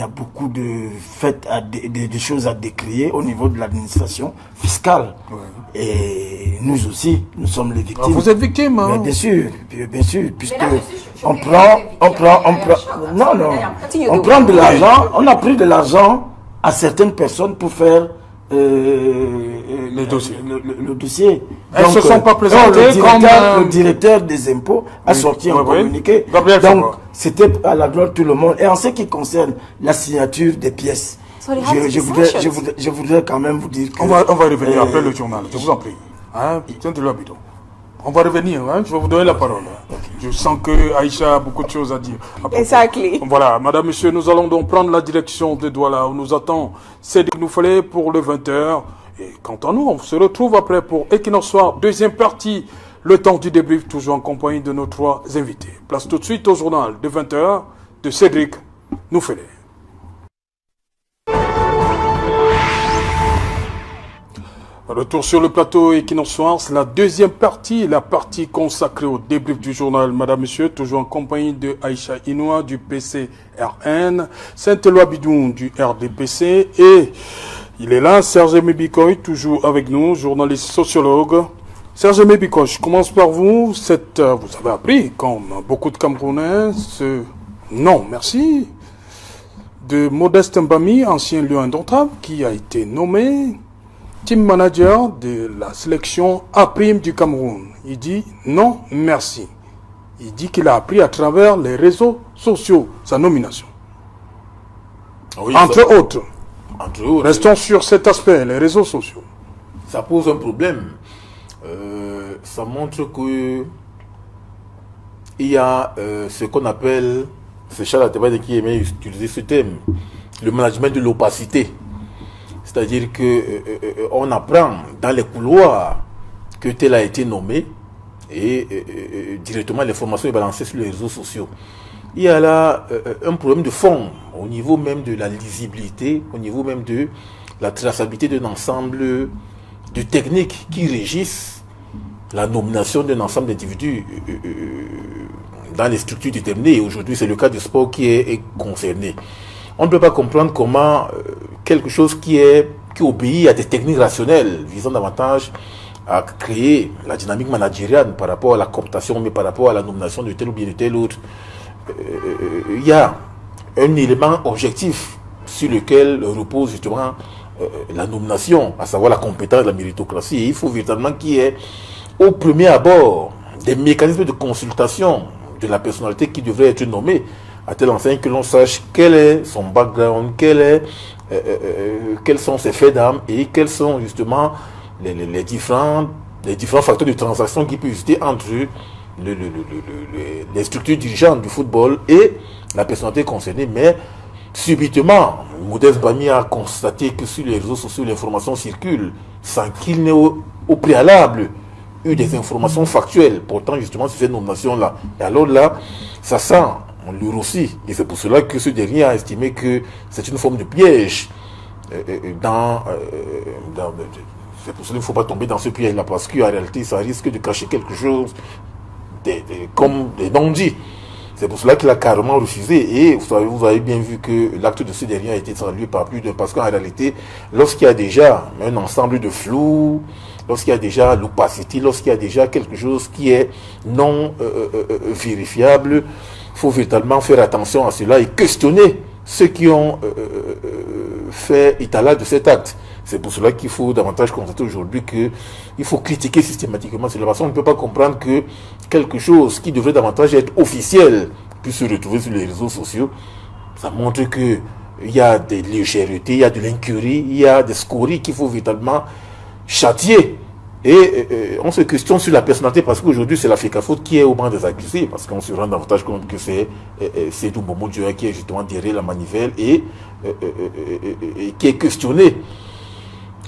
beaucoup de faits, de choses à décrier au niveau de l'administration fiscale. Ouais. Et nous aussi, nous sommes les victimes. Ah, vous êtes victime, hein? Bien sûr, puisque on prend de l'argent, on a pris de l'argent à certaines personnes pour faire le dossier. Elles ne se sont pas présentées le directeur des impôts a sorti un communiqué. Donc, c'était à la gloire de tout le monde. Et en ce qui concerne la signature des pièces, je voudrais quand même vous dire que... On va revenir après le journal, je vous en prie. Hein? On va revenir, hein? Je vais vous donner la parole. Okay. Je sens que Aïcha a beaucoup de choses à dire. Exactly. Voilà, madame, monsieur, nous allons donc prendre la direction de Douala où nous attend Cédric Noufélé pour le 20h. Et quant à nous, on se retrouve après pour Equinox Soir, deuxième partie, le temps du débrief, toujours en compagnie de nos trois invités. Place tout de suite au journal de 20h de Cédric Noufélé. Retour sur le plateau Equinox Soir, c'est la deuxième partie, la partie consacrée au débrief du journal. Madame, monsieur, toujours en compagnie de Aïcha Inoua du PCRN, Saint-Éloi Bidoun du RDPC et il est là, Serge Mibikoy, toujours avec nous, journaliste sociologue. Serge Mebiko, je commence par vous. Vous avez appris, comme beaucoup de Camerounais, ce non, merci, de Modeste Mbami, ancien lion indomptable, qui a été nommé team manager de la sélection A' du Cameroun. Il dit non, merci. Il dit qu'il a appris à travers les réseaux sociaux sa nomination. Oui, entre autres. Restons oui. sur cet aspect, les réseaux sociaux. Ça pose un problème. Ça montre que il y a ce qu'on appelle, c'est Charles Atebade qui aimait utiliser ce thème, le management de l'opacité. C'est-à-dire que on apprend dans les couloirs que tel a été nommé et directement l'information est balancée sur les réseaux sociaux. Il y a là un problème de fond au niveau même de la lisibilité, au niveau même de la traçabilité d'un ensemble de techniques qui régissent la nomination d'un ensemble d'individus dans les structures déterminées. Et aujourd'hui, c'est le cas du sport qui est concerné. On ne peut pas comprendre comment quelque chose qui obéit à des techniques rationnelles visant davantage à créer la dynamique managériale par rapport à la cooptation, mais par rapport à la nomination de tel ou bien de tel autre, il y a un élément objectif sur lequel repose justement la nomination, à savoir la compétence de la méritocratie. Et il faut véritablement qu'il y ait au premier abord des mécanismes de consultation de la personnalité qui devrait être nommée, à telle enseigne que l'on sache quel est son background, quels sont ses faits d'âme et quels sont justement les différents facteurs de transaction qui peuvent exister entre les structures dirigeantes du football et la personnalité concernée. Mais subitement, Modeste Mbami a constaté que sur les réseaux sociaux, l'information circule sans qu'il n'ait au préalable eu des informations factuelles portant justement sur cette nomination-là. Et alors là, ça sent lui aussi. Et c'est pour cela que ce dernier a estimé que c'est une forme de piège. C'est pour cela qu'il ne faut pas tomber dans ce piège-là, parce qu'en réalité, ça risque de cacher quelque chose comme des non-dits. C'est pour cela qu'il a carrément refusé. Et vous avez bien vu que l'acte de ce dernier a été salué par plus d'un. Parce qu'en réalité, lorsqu'il y a déjà un ensemble de flou, lorsqu'il y a déjà l'opacité, lorsqu'il y a déjà quelque chose qui est non vérifiable, il faut véritablement faire attention à cela et questionner ceux qui ont fait étalage de cet acte. C'est pour cela qu'il faut davantage constater aujourd'hui qu'il faut critiquer systématiquement cela. Parce qu'on ne peut pas comprendre que quelque chose qui devrait davantage être officiel puisse se retrouver sur les réseaux sociaux. Ça montre qu'il y a des légèretés, il y a de l'incurie, il y a des scories qu'il faut véritablement châtier. Et on se questionne sur la personnalité parce qu'aujourd'hui c'est la FECAFOOT qui est au banc des accusés, parce qu'on se rend davantage compte que c'est Seydou Momo Dioua qui est justement derrière la manivelle et qui est questionné.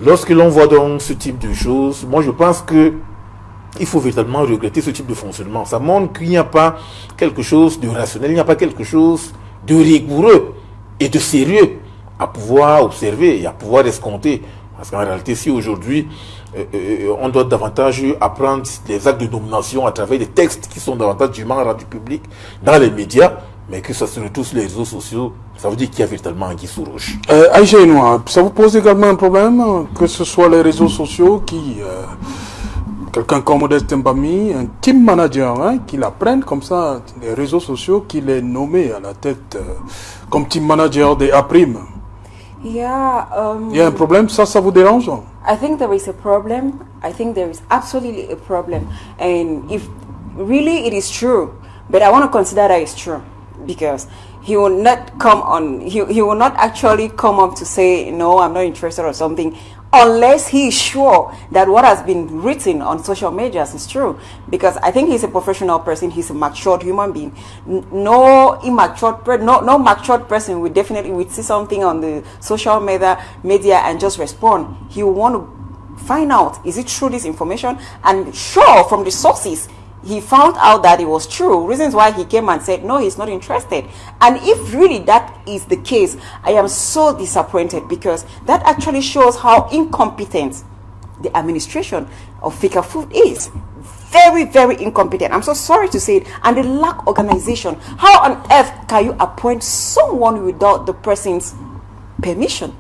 Lorsque l'on voit donc ce type de choses, moi je pense que il faut véritablement regretter ce type de fonctionnement. Ça montre qu'il n'y a pas quelque chose de rationnel, il n'y a pas quelque chose de rigoureux et de sérieux à pouvoir observer et à pouvoir escompter. Parce qu'en réalité, si aujourd'hui, on doit davantage apprendre les actes de nomination à travers des textes qui sont davantage dûment rendus publics dans les médias, mais que ça se retrouve sur les réseaux sociaux, ça veut dire qu'il y a véritablement un guise sous roche. Aïcha Inoua, ça vous pose également un problème que ce soit les réseaux sociaux qui... quelqu'un comme Modeste Mbami, un team manager, qui l'apprenne comme ça, les réseaux sociaux, qu'il est nommé à la tête comme team manager des A'. Yeah. Il y a un problème, ça vous dérange? I think there is a problem. I think there is absolutely a problem. And if really it is true, but I want to consider that it's true, because he will not come on, he will not actually come up to say, no, I'm not interested or something, unless he is sure that what has been written on social media is true. Because I think he's a professional person, he's a matured human being. No matured person would definitely see something on the social media and just respond. He will want to find out, is it true, this information? And sure, from the sources, he found out that it was true. Reasons why he came and said, no, he's not interested. And if really that is the case, I am so disappointed, because that actually shows how incompetent the administration of FECAFOOT is. Very, very incompetent. I'm so sorry to say it. And the lack of organization. How on earth can you appoint someone without the person's permission?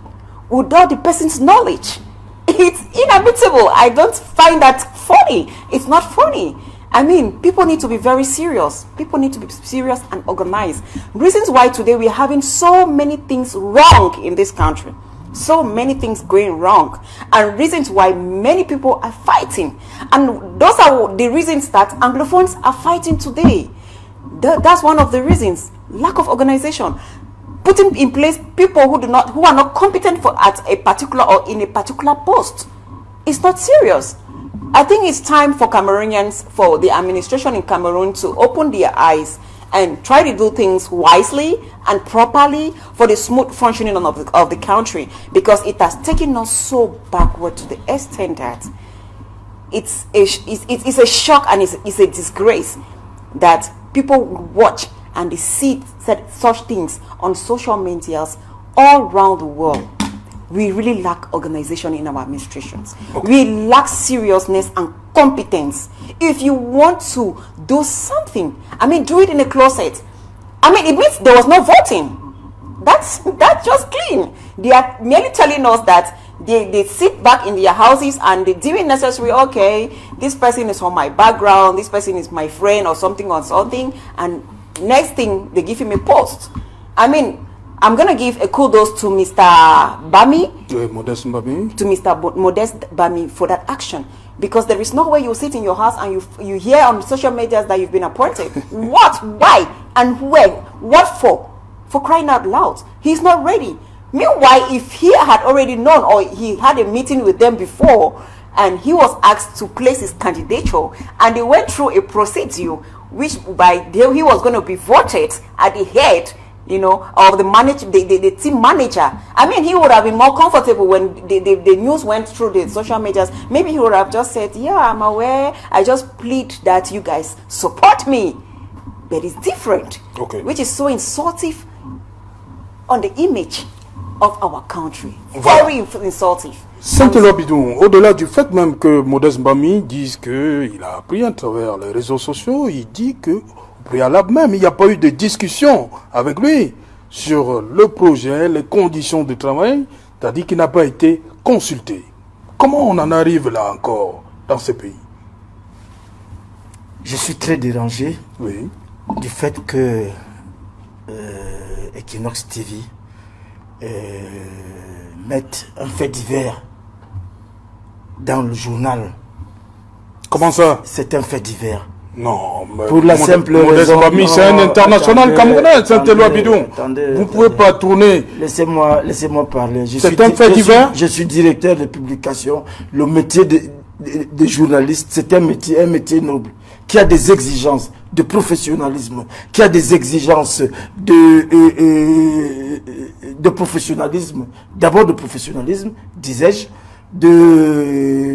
Without the person's knowledge? It's inadmissible. I don't find that funny. It's not funny. I mean, people need to be very serious. People need to be serious and organized. Reasons why today we're having so many things wrong in this country. So many things going wrong. And reasons why many people are fighting. And those are the reasons that Anglophones are fighting today. That's one of the reasons. Lack of organization. Putting in place people who are not competent at a particular or in a particular post. It's not serious. I think it's time for Cameroonians, for the administration in Cameroon to open their eyes and try to do things wisely and properly for the smooth functioning of the country, because it has taken us so backward to the extent that it's a shock and it's a disgrace that people watch and they see such things on social medias all around the world. We really lack organization in our administrations. Okay. We lack seriousness and competence. If you want to do something, I mean, do it in a closet. I mean, it means there was no voting. That's just clean. They are merely telling us that they sit back in their houses and they do it necessary. Okay, this person is from my background, this person is my friend or something, and next thing they give him a post. I mean, I'm going to give a kudos to Mr. Bami, Modest Bami, to Mr. Modest Bami for that action, because there is no way you sit in your house and you hear on social media that you've been appointed. What, why, and when, what for? For crying out loud, he's not ready. Meanwhile, if he had already known or he had a meeting with them before and he was asked to place his candidature and they went through a procedure which by he was going to be voted at the head, you know, of the team manager. I mean, he would have been more comfortable when the news went through the social medias. Maybe he would have just said, yeah, I'm aware, I just plead that you guys support me. But it's different, okay, which is so insultive on the image of our country. Voilà. Very insultive. Saint-Éloi Bidon, au-delà du fait même que Modest Bami dise qu'il a appris à travers les réseaux sociaux, il dit que préalable même, il n'y a pas eu de discussion avec lui sur le projet, les conditions de travail, c'est-à-dire qu'il n'a pas été consulté. Comment on en arrive là encore dans ce pays? Je suis très dérangé, oui, du fait que Equinox TV mette un fait divers dans le journal. Comment ça? C'est un fait divers. Non, mais pour la simple raison. C'est un international camerounais, Saint-Éloi Bidon. Vous ne pouvez pas tourner. Laissez-moi parler. C'est un fait divers. Je suis directeur de publication. Le métier de journaliste, c'est un métier noble, qui a des exigences de professionnalisme, qui a des exigences de professionnalisme, d'abord de professionnalisme, disais-je,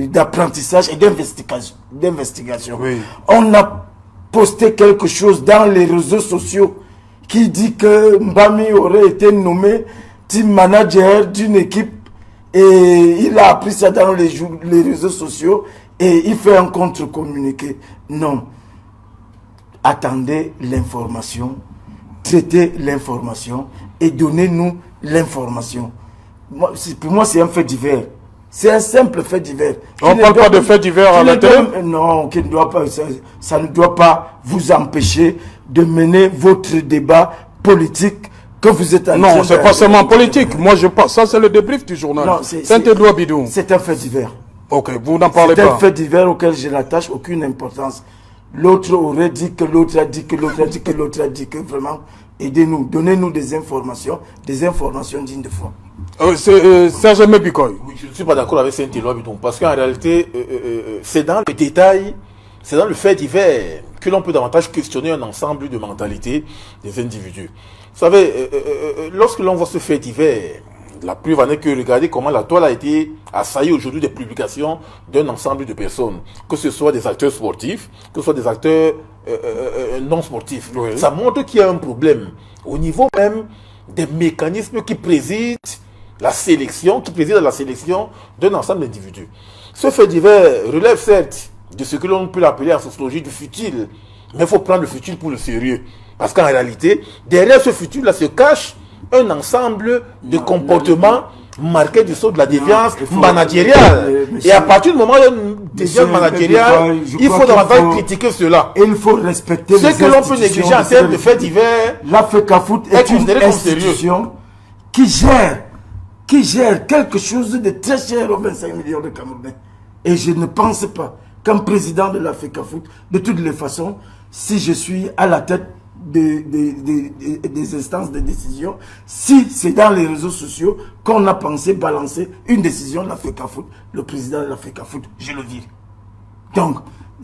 d'apprentissage et d'investigation. Oui. On a posté quelque chose dans les réseaux sociaux qui dit que Mbami aurait été nommé team manager d'une équipe et il a appris ça dans les réseaux sociaux et il fait un contre-communiqué. Non. Attendez l'information, traitez l'information et donnez-nous l'information. Pour moi, c'est un fait divers. C'est un simple fait divers. On ne parle pas de fait divers à la télé? Non, ça ne doit pas vous empêcher de mener votre débat politique que vous êtes en train de... Non, c'est pas seulement politique. Moi, je pense, ça c'est le débrief du journal. Saint-Éloi Bidon. C'est un fait divers. Ok, vous n'en parlez pas. C'est un fait divers auquel je n'attache aucune importance. L'autre aurait dit que l'autre a dit que l'autre a dit que l'autre a dit que vraiment, aidez-nous, donnez-nous des informations dignes de foi. Serge Mebikoy. Oui, je ne suis pas d'accord avec Saint-Éloi Bidon parce qu'en réalité, c'est dans le détail, c'est dans le fait divers que l'on peut davantage questionner un ensemble de mentalités des individus. Vous savez, lorsque l'on voit ce fait divers, la preuve en est que regardez comment la toile a été assaillie aujourd'hui des publications d'un ensemble de personnes, que ce soit des acteurs sportifs, que ce soit des acteurs non sportifs. Oui. Ça montre qu'il y a un problème au niveau même des mécanismes qui président la sélection, d'un ensemble d'individus. Ce fait divers relève certes de ce que l'on peut l'appeler en sociologie du futile, mais il faut prendre le futile pour le sérieux. Parce qu'en réalité, derrière ce futile-là se cache un ensemble de comportements marqué du saut de la déviance il faut- managériale. monsieur- Et à partir du moment où il y a une déviance Monsieur managériale, je il crois faut qu'il davantage faut- critiquer cela. Il faut respecter Ce que l'on peut négliger en termes de faits divers, La FECAFOOT est est une considéré comme sérieux. institution qui gère quelque chose de très cher aux 25 millions de Camerounais. Et je ne pense pas qu'un président de la FECAFOOT, de toutes les façons, si je suis à la tête des instances de décision, si c'est dans les réseaux sociaux qu'on a pensé balancer une décision de la FECAFOOT, le président de la FECAFOOT, je le vire. Donc,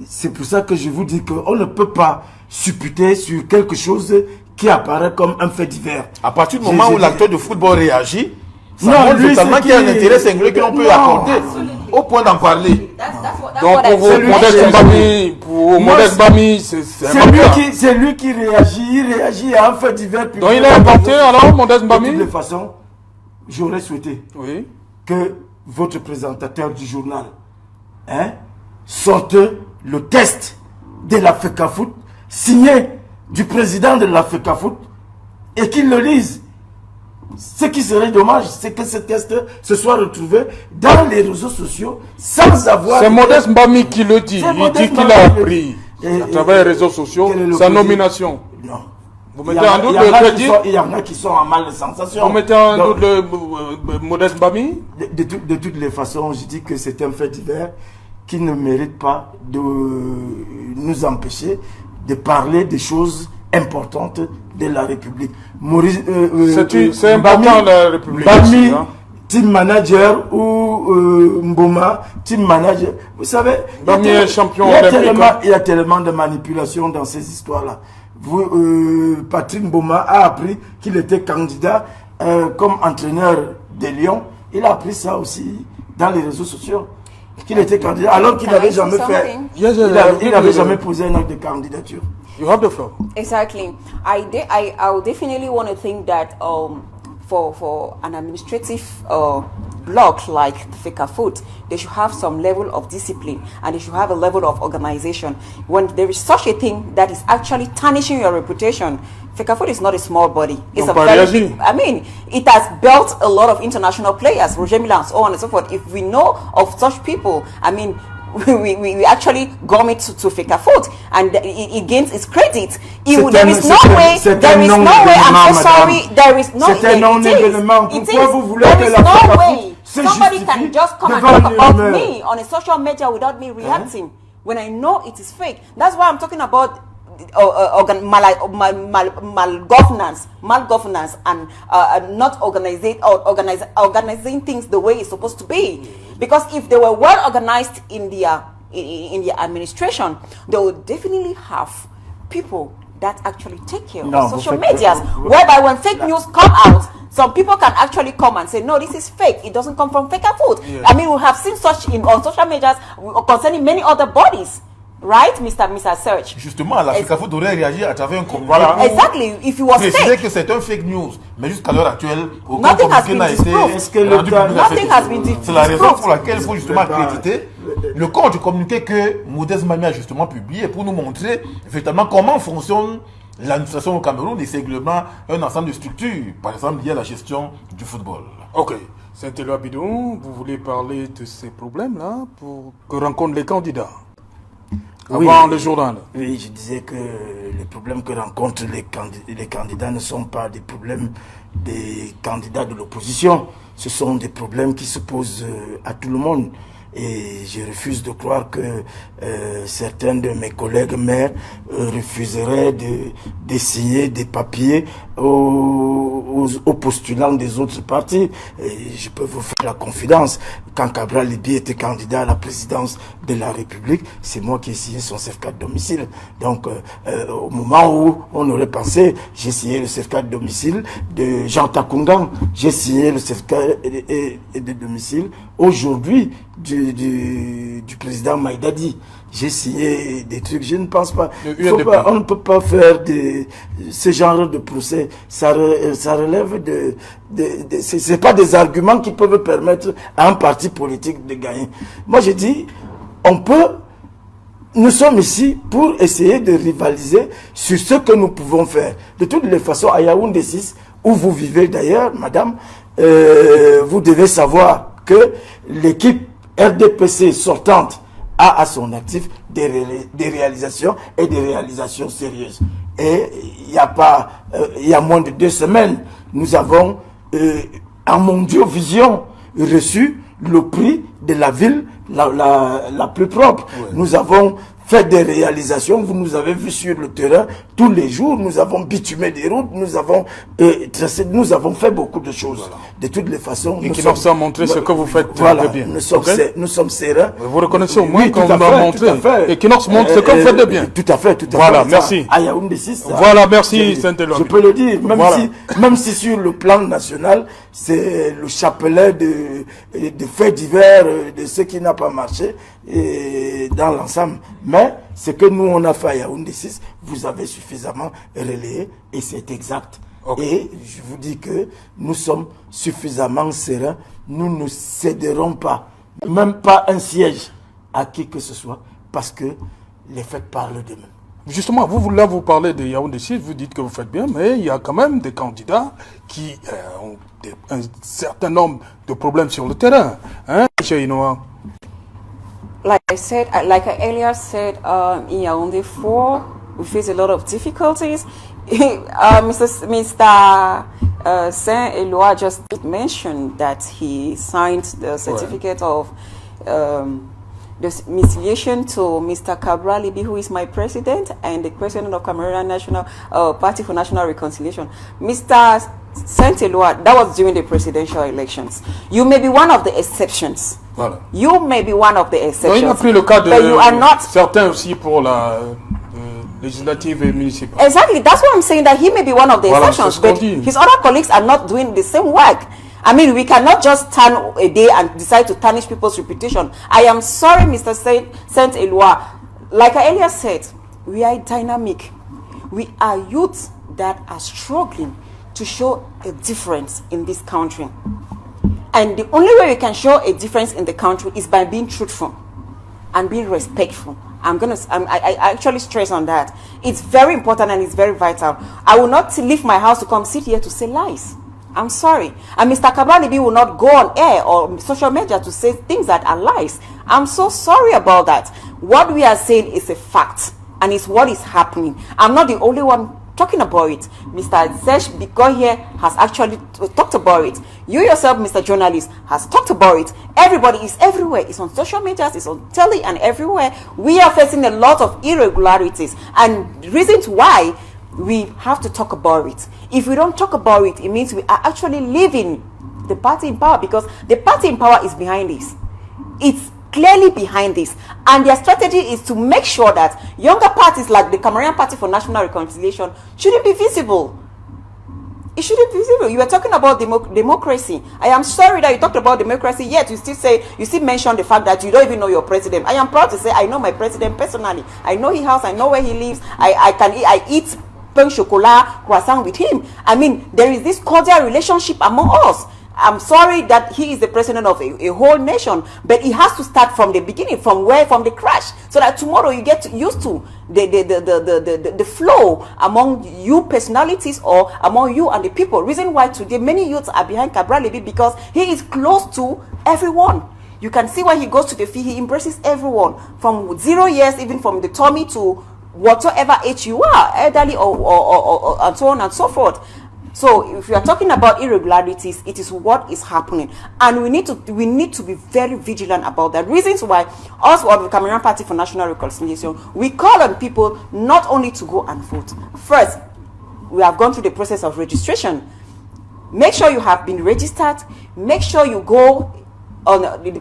c'est pour ça que je vous dis qu'on ne peut pas supputer sur quelque chose qui apparaît comme un fait divers. à partir du moment où l'acteur de football réagit, ça Non, montre lui, totalement c'est qu'il y a un qui- intérêt singulier que l'on peut Non. accorder au point d'en parler. Donc pour vous, C'est lui Modeste qui- Mbami, pour Moi, Modeste Mbami, c'est C'est lui qui réagit, il réagit à un fait divers. Donc il a inventé alors, Modeste De Mbami? toutes les façons, j'aurais souhaité Oui. que votre présentateur du journal sorte le test de la FECAFOOT signé du président de la FECAFOOT et qu'il le lise. Ce qui serait dommage, c'est que ce test se soit retrouvé dans les réseaux sociaux sans avoir... C'est Modeste Mbami qui le dit. C'est Il Modeste dit qu'il Mbami a qui le appris dit. à travers les réseaux sociaux Quel est le sa président? nomination. Non. Vous Il y mettez en a- en doute il y en le a qui crédit? sont- Il y en a qui sont en mal de sensation. Vous mettez en Donc, doute le Modeste Mbami? de toutes les façons, je dis que c'est un fait divers qui ne mérite pas de nous empêcher de parler des choses importantes de la République. Maurice, C'est important la République. Mbami, aussi, hein. team manager ou Mboma, team manager. Vous savez, Mbami est champion il y a olympique, tellement- hein. il y a tellement de manipulations dans ces histoires-là. Patrick Mboma a appris qu'il était candidat comme entraîneur des Lions. Il a appris ça aussi dans les réseaux sociaux. Qu'il était candidat alors qu'il Can I n'avait say jamais fait. something? Yes, Il n'avait jamais posé un acte de candidature. You have the floor. Exactly. I would definitely want to think that for an administrative block like FECAFOOT, they should have some level of discipline and they should have a level of organization. When there is such a thing that is actually tarnishing your reputation, FECAFOOT is not a small body. It's Donc, a very réagir. big, I mean, it has built a lot of international players, Roger Milla and so on and so forth. If we know of such people, I mean, we actually gum it to FECAFOOT and it gains its credit. There is no way, I'm so sorry, there is no, C'est un non-événement. Pourquoi vous voulez que there is la no FECAFOOT way se somebody justifie can just come and devant talk une about rumeur? me on a social media without me reacting when I know it is fake. That's why I'm talking about malgovernance and not organizing things the way it's supposed to be. Because if they were well organized in their administration, they would definitely have people that actually take care of social medias, whereby when fake news come out, some people can actually come and say, no, this is fake. It doesn't come from FECAFOOT. Yes. I mean, we have seen such on social medias concerning many other bodies. Right, Mr. Search? Justement, la FECAFOOT devrait réagir à travers un communiqué. Voilà. pour Exactly. If it was préciser fake, que c'est un fake news. Mais jusqu'à l'heure actuelle, aucun Nothing has communiqué been n'a été disproved. Est-ce que le rendu cas- public à Nothing cette has chose. been C'est la raison disproved. pour laquelle il faut justement Je vais pas- accréditer le corps du communiqué que Modeste Mbami a justement publié pour nous montrer effectivement comment fonctionne l'administration au Cameroun et c'est également un ensemble de structures, par exemple liées à la gestion du football. Ok. Saint-Éloi Bidon, vous voulez parler de ces problèmes-là pour que rencontrent les candidats avant le journal? Oui, je disais que les problèmes que rencontrent les candidats ne sont pas des problèmes des candidats de l'opposition. Ce sont des problèmes qui se posent à tout le monde. Et je refuse de croire que certains de mes collègues maires refuseraient de signer des papiers aux postulants des autres partis. Et je peux vous faire la confidence. Quand Cabral Libi était candidat à la présidence de la République, c'est moi qui ai signé son certificat de domicile. Donc, au moment où on aurait pensé, j'ai signé le certificat de domicile de Jean Takungan, j'ai signé le certificat de domicile aujourd'hui du président Maïdadi. J'ai signé des trucs, je ne pense pas. On ne peut pas faire ce genre de procès. Ça relève c'est pas des arguments qui peuvent permettre à un parti politique de gagner. Moi, je dis, on peut nous sommes ici pour essayer de rivaliser sur ce que nous pouvons faire. De toutes les façons, à Yaoundé 6, où vous vivez d'ailleurs, madame, vous devez savoir que l'équipe RDPC sortante a à son actif des réalisations et des réalisations sérieuses. Et il y a moins de 2 semaines, nous avons en Mondiovision reçu le prix de la ville la plus propre. Oui. Nous avons fait des réalisations, vous nous avez vu sur le terrain tous les jours, nous avons bitumé des routes, nous avons fait beaucoup de choses. Voilà. De toutes les façons. Et qui nous a montré ce que vous faites voilà, de bien. Nous sommes sereins. Vous reconnaissez au moins qu'on nous a montré. Et qui nous montre ce que vous faites de bien. Tout à fait, Voilà, merci. À Yaoundé 6. Voilà, merci Saint-Éloi. Je peux le dire, même si sur le plan national, c'est le chapelet de faits divers, de ce qui n'a pas marché dans l'ensemble. Mais ce que nous on a fait à Yaoundé 6, vous avez suffisamment relayé et c'est exact. Okay. Et je vous dis que nous sommes suffisamment sereins, nous ne céderons pas, même pas un siège à qui que ce soit, parce que les faits parlent d'eux-mêmes. Justement, vous parlez de Yaoundé 6, vous dites que vous faites bien, mais il y a quand même des candidats qui ont un certain nombre de problèmes sur le terrain. Hein, M. Inoa? Like I earlier said, in Yaoundé 4, we face a lot of difficulties. Mr. Saint-Éloi just mentioned that he signed the certificate of domiciliation to Mr. Cabral Libi, who is my president and the president of Cameroon National Party for National Reconciliation. Mr. Saint-Éloi, that was during the presidential elections. You may be one of the exceptions. Voilà. You may be one of the exceptions. Il a pris le cas de you are not certains aussi pour la législative et municipale. Exactly, that's why I'm saying that he may be one of the exceptions, but his other colleagues are not doing the same work. I mean, we cannot just turn a day and decide to tarnish people's reputation. I am sorry, Mr. Saint-Éloi. Like I earlier said, we are dynamic. We are youths that are struggling to show a difference in this country. And the only way we can show a difference in the country is by being truthful and being respectful. I actually stress on that. It's very important and it's very vital. I will not leave my house to come sit here to say lies. I'm sorry. And Mr. Cabral will not go on air or social media to say things that are lies. I'm so sorry about that. What we are saying is a fact and it's what is happening. I'm not the only one talking about it. Mr. Zesh Biko here has actually talked about it. You yourself, Mr. Journalist, has talked about it. Everybody is everywhere. It's on social media, it's on telly and everywhere. We are facing a lot of irregularities and reasons why we have to talk about it. If we don't talk about it, it means we are actually leaving the party in power, because the party in power is behind this. It's clearly behind this, and their strategy is to make sure that younger parties like the Cameroon Party for National Reconciliation shouldn't be visible. It shouldn't be visible. You were talking about democracy. I am sorry that you talked about democracy, yet you still mention the fact that you don't even know your president. I am proud to say I know my president personally. I know his house, I know where he lives. I eat pain chocolat croissant with him. I mean, there is this cordial relationship among us. I'm sorry that he is the president of a whole nation, but it has to start from the beginning, from the crash, so that tomorrow you get used to the flow among you personalities or among you and the people. Reason why today many youths are behind Cabral Libi, because he is close to everyone. You can see when he goes to the field, he embraces everyone from 0 years, even from the tummy to whatever age you are, elderly or and so on and so forth. So if we are talking about irregularities, it is what is happening, and we need to be very vigilant about that. Reasons why us of the Cameroon Party for National Reconciliation, we call on people not only to go and vote. First, we have gone through the process of registration. Make sure you have been registered. Make sure you go on in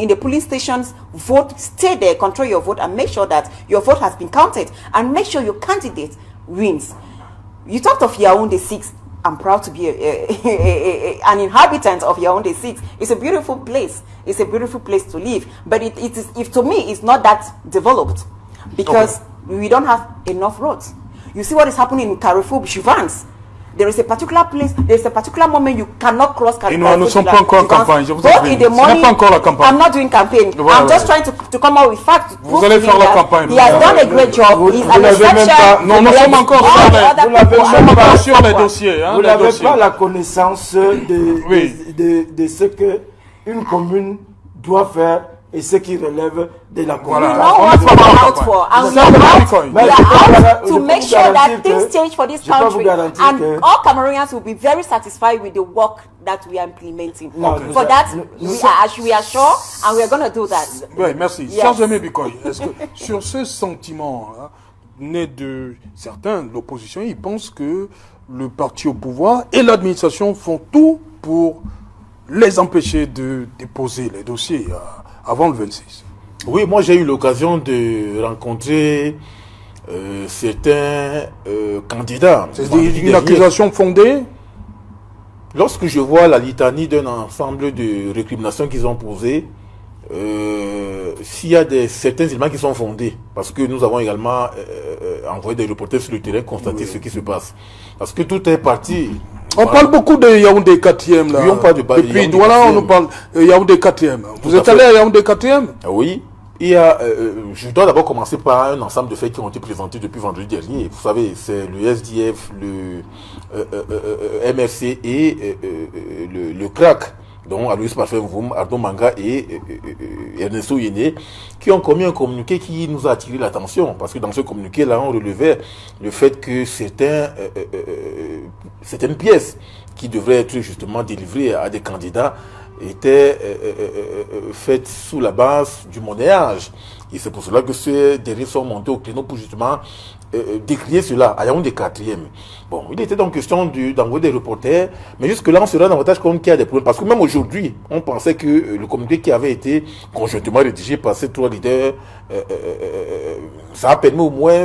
the polling stations, vote, stay there, control your vote, and make sure that your vote has been counted, and make sure your candidate wins. You talked of Yaoundé 6. I'm proud to be an inhabitant of Yaoundé 6. It's a beautiful place. It's a beautiful place to live. But to me, it's not that developed, because we don't have enough roads. You see what is happening in Carrefour, Chivans. there is a particular place, there is a particular moment you cannot cross. Et nous ne sommes pas encore en campagne. Je vous Both in the morning, pas encore la campagne. I'm not doing campaign. Voilà, I'm just trying to come out with facts. Vous allez faire la campagne. He has done a great job. He's an exception. Non, nous sommes encore sur les dossiers. Vous n'avez pas la connaissance de ce que une commune doit faire et ce qui relève de la commune. We know what we are out for, and we are out to make sure that things change for this country, and all Cameroonians will be very satisfied with the work that we are implementing. For that, we are sure, and we are going to do that. Oui, merci. Chers amis Bikoy, est-ce que sur ce sentiment né de certains de l'opposition, ils pensent que le parti au pouvoir et l'administration font tout pour les empêcher de déposer les dossiers avant le 26. Oui, moi j'ai eu l'occasion de rencontrer certains candidats. C'est une accusation fondée? Lorsque je vois la litanie d'un ensemble de récriminations qu'ils ont posées, s'il y a certains éléments qui sont fondés, parce que nous avons également envoyé des reporters sur le terrain constater ce qui se passe. Parce que tout est parti. On parle beaucoup de Yaoundé 4e là. Oui, on parle de depuis Douala, on nous parle de Yaoundé 4e. Vous êtes allé à Yaoundé 4e? Oui. Il y a, je dois d'abord commencer par un ensemble de faits qui ont été présentés depuis vendredi dernier. Vous savez, c'est le SDF, le MRC et le CRAC, dont Aloïs Parfum-Voum, Ardo Manga et Ernesto Yéné, qui ont commis un communiqué qui nous a attiré l'attention. Parce que dans ce communiqué-là, on relevait le fait que certaines pièces qui devraient être justement délivrées à des candidats étaient faites sous la base du monnayage. Et c'est pour cela que ces dérives sont montées au créneau pour justement décrier cela à Yaoundé 4e. Bon, il était donc question d'envoyer des reporters, mais jusque-là, on se rend davantage compte qu'il y a des problèmes. Parce que même aujourd'hui, on pensait que le communiqué qui avait été conjointement rédigé par ces trois leaders, ça a permis au moins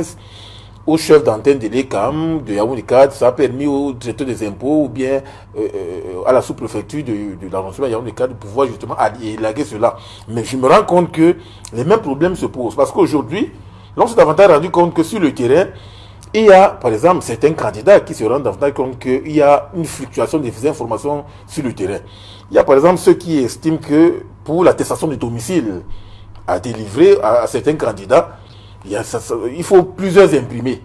au chef d'antenne de l'ECAM, de Yaoundé 4, ça a permis au directeur des impôts ou bien à la sous-préfecture de l'arrondissement Yaoundé 4 de pouvoir justement élaguer cela. Mais je me rends compte que les mêmes problèmes se posent. Parce qu'aujourd'hui, l'on s'est davantage rendu compte que sur le terrain, il y a, par exemple, certains candidats qui se rendent davantage compte qu'il y a une fluctuation des informations sur le terrain. Il y a, par exemple, ceux qui estiment que pour l'attestation de domicile à délivrer à certains candidats, il faut plusieurs imprimés.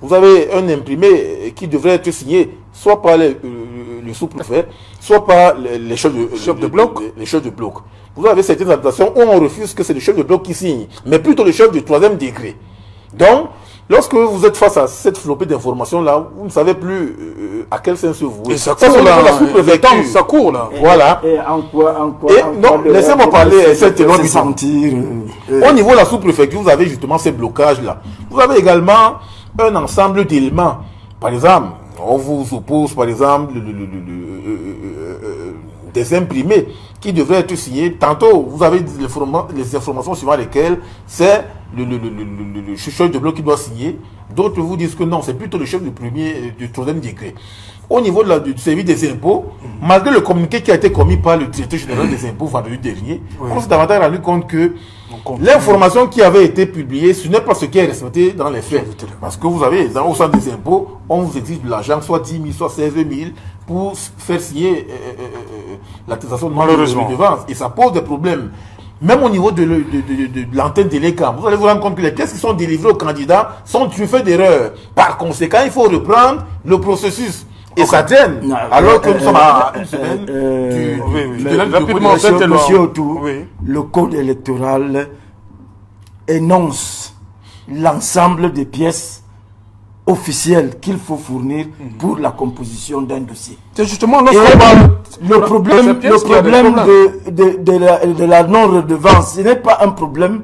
Vous avez un imprimé qui devrait être signé soit par le sous-préfet, soit par les chefs de bloc. Les chefs de bloc. Vous avez certaines habitations où on refuse que c'est le chef de bloc qui signe, mais plutôt le chef du 3e degré. Donc, lorsque vous êtes face à cette flopée d'informations-là, vous ne savez plus à quel sens vous vouez. Et ça court là, ça court là. Voilà. Et en quoi non, laissez-moi parler cette témoin. Au niveau de la sous-préfecture, vous avez justement ces blocages-là. Vous avez également un ensemble d'éléments. Par exemple, on vous oppose, par exemple, des imprimés qui devraient être signés. Tantôt, vous avez les informations suivant lesquelles c'est le chef de bloc qui doit signer. D'autres vous disent que non, c'est plutôt le chef du 3e degré. Au niveau du service des impôts, malgré le communiqué qui a été commis par le directeur général des impôts vendredi dernier, on s'est davantage rendu compte que l'information qui avait été publiée, ce n'est pas ce qui est respecté dans les faits. Parce que vous avez, au sein des impôts, on vous exige de l'argent, soit 10 000, soit 16 000, pour faire signer l'attestation de redevance. Et ça pose des problèmes. Même au niveau de l'antenne de l'ECAM, vous allez vous rendre compte que les pièces qui sont délivrées aux candidats sont truffées d'erreurs. Par conséquent, il faut reprendre le processus. Et ça traîne. Alors que nous sommes à une semaine le code électoral énonce l'ensemble des pièces officielles qu'il faut fournir pour la composition d'un dossier. C'est justement le problème de la non-redevance, ce n'est pas un problème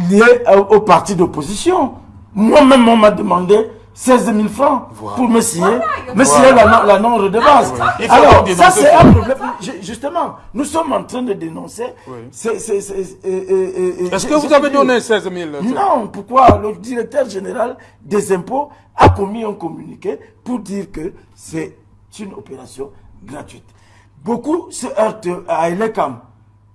lié au parti d'opposition. Moi-même, on m'a demandé 16 000 francs pour me signer, la non-redevance. Alors, ça c'est un problème. Justement, nous sommes en train de dénoncer. Est-ce que vous avez donné 16 000? Non, pourquoi? Le directeur général des impôts a commis un communiqué pour dire que c'est une opération gratuite. Beaucoup se heurtent à l'ECAM.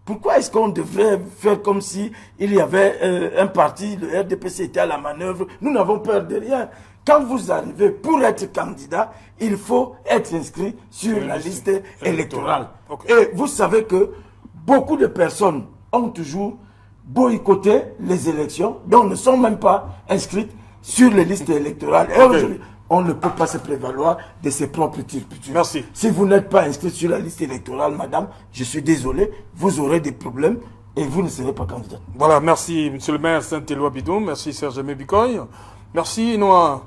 Pourquoi est-ce qu'on devrait faire comme si il y avait un parti, le RDPC était à la manœuvre? Nous n'avons peur de rien. quand vous arrivez pour être candidat, il faut être inscrit sur la liste électorale. Okay. Et vous savez que beaucoup de personnes ont toujours boycotté les élections, donc ne sont même pas inscrites sur les listes électorales. Et aujourd'hui, on ne peut pas se prévaloir de ses propres turpitudes. Merci. Si vous n'êtes pas inscrit sur la liste électorale, madame, je suis désolé, vous aurez des problèmes et vous ne serez pas candidat. Voilà, merci monsieur le maire Saint-Éloi Bidou, merci Serge Bikoy, merci Noah.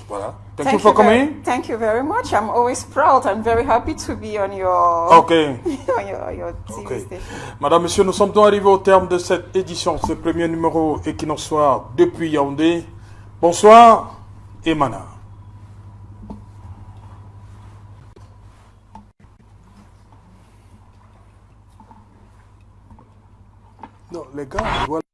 Voilà. Thank you for coming. Thank you very much. I'm always proud and very happy to be on your on your TV station. Madame, Monsieur, nous sommes donc arrivés au terme de cette édition, ce premier numéro Equinox Soir depuis Yaoundé. Bonsoir et Mana. Non, les gars, voilà.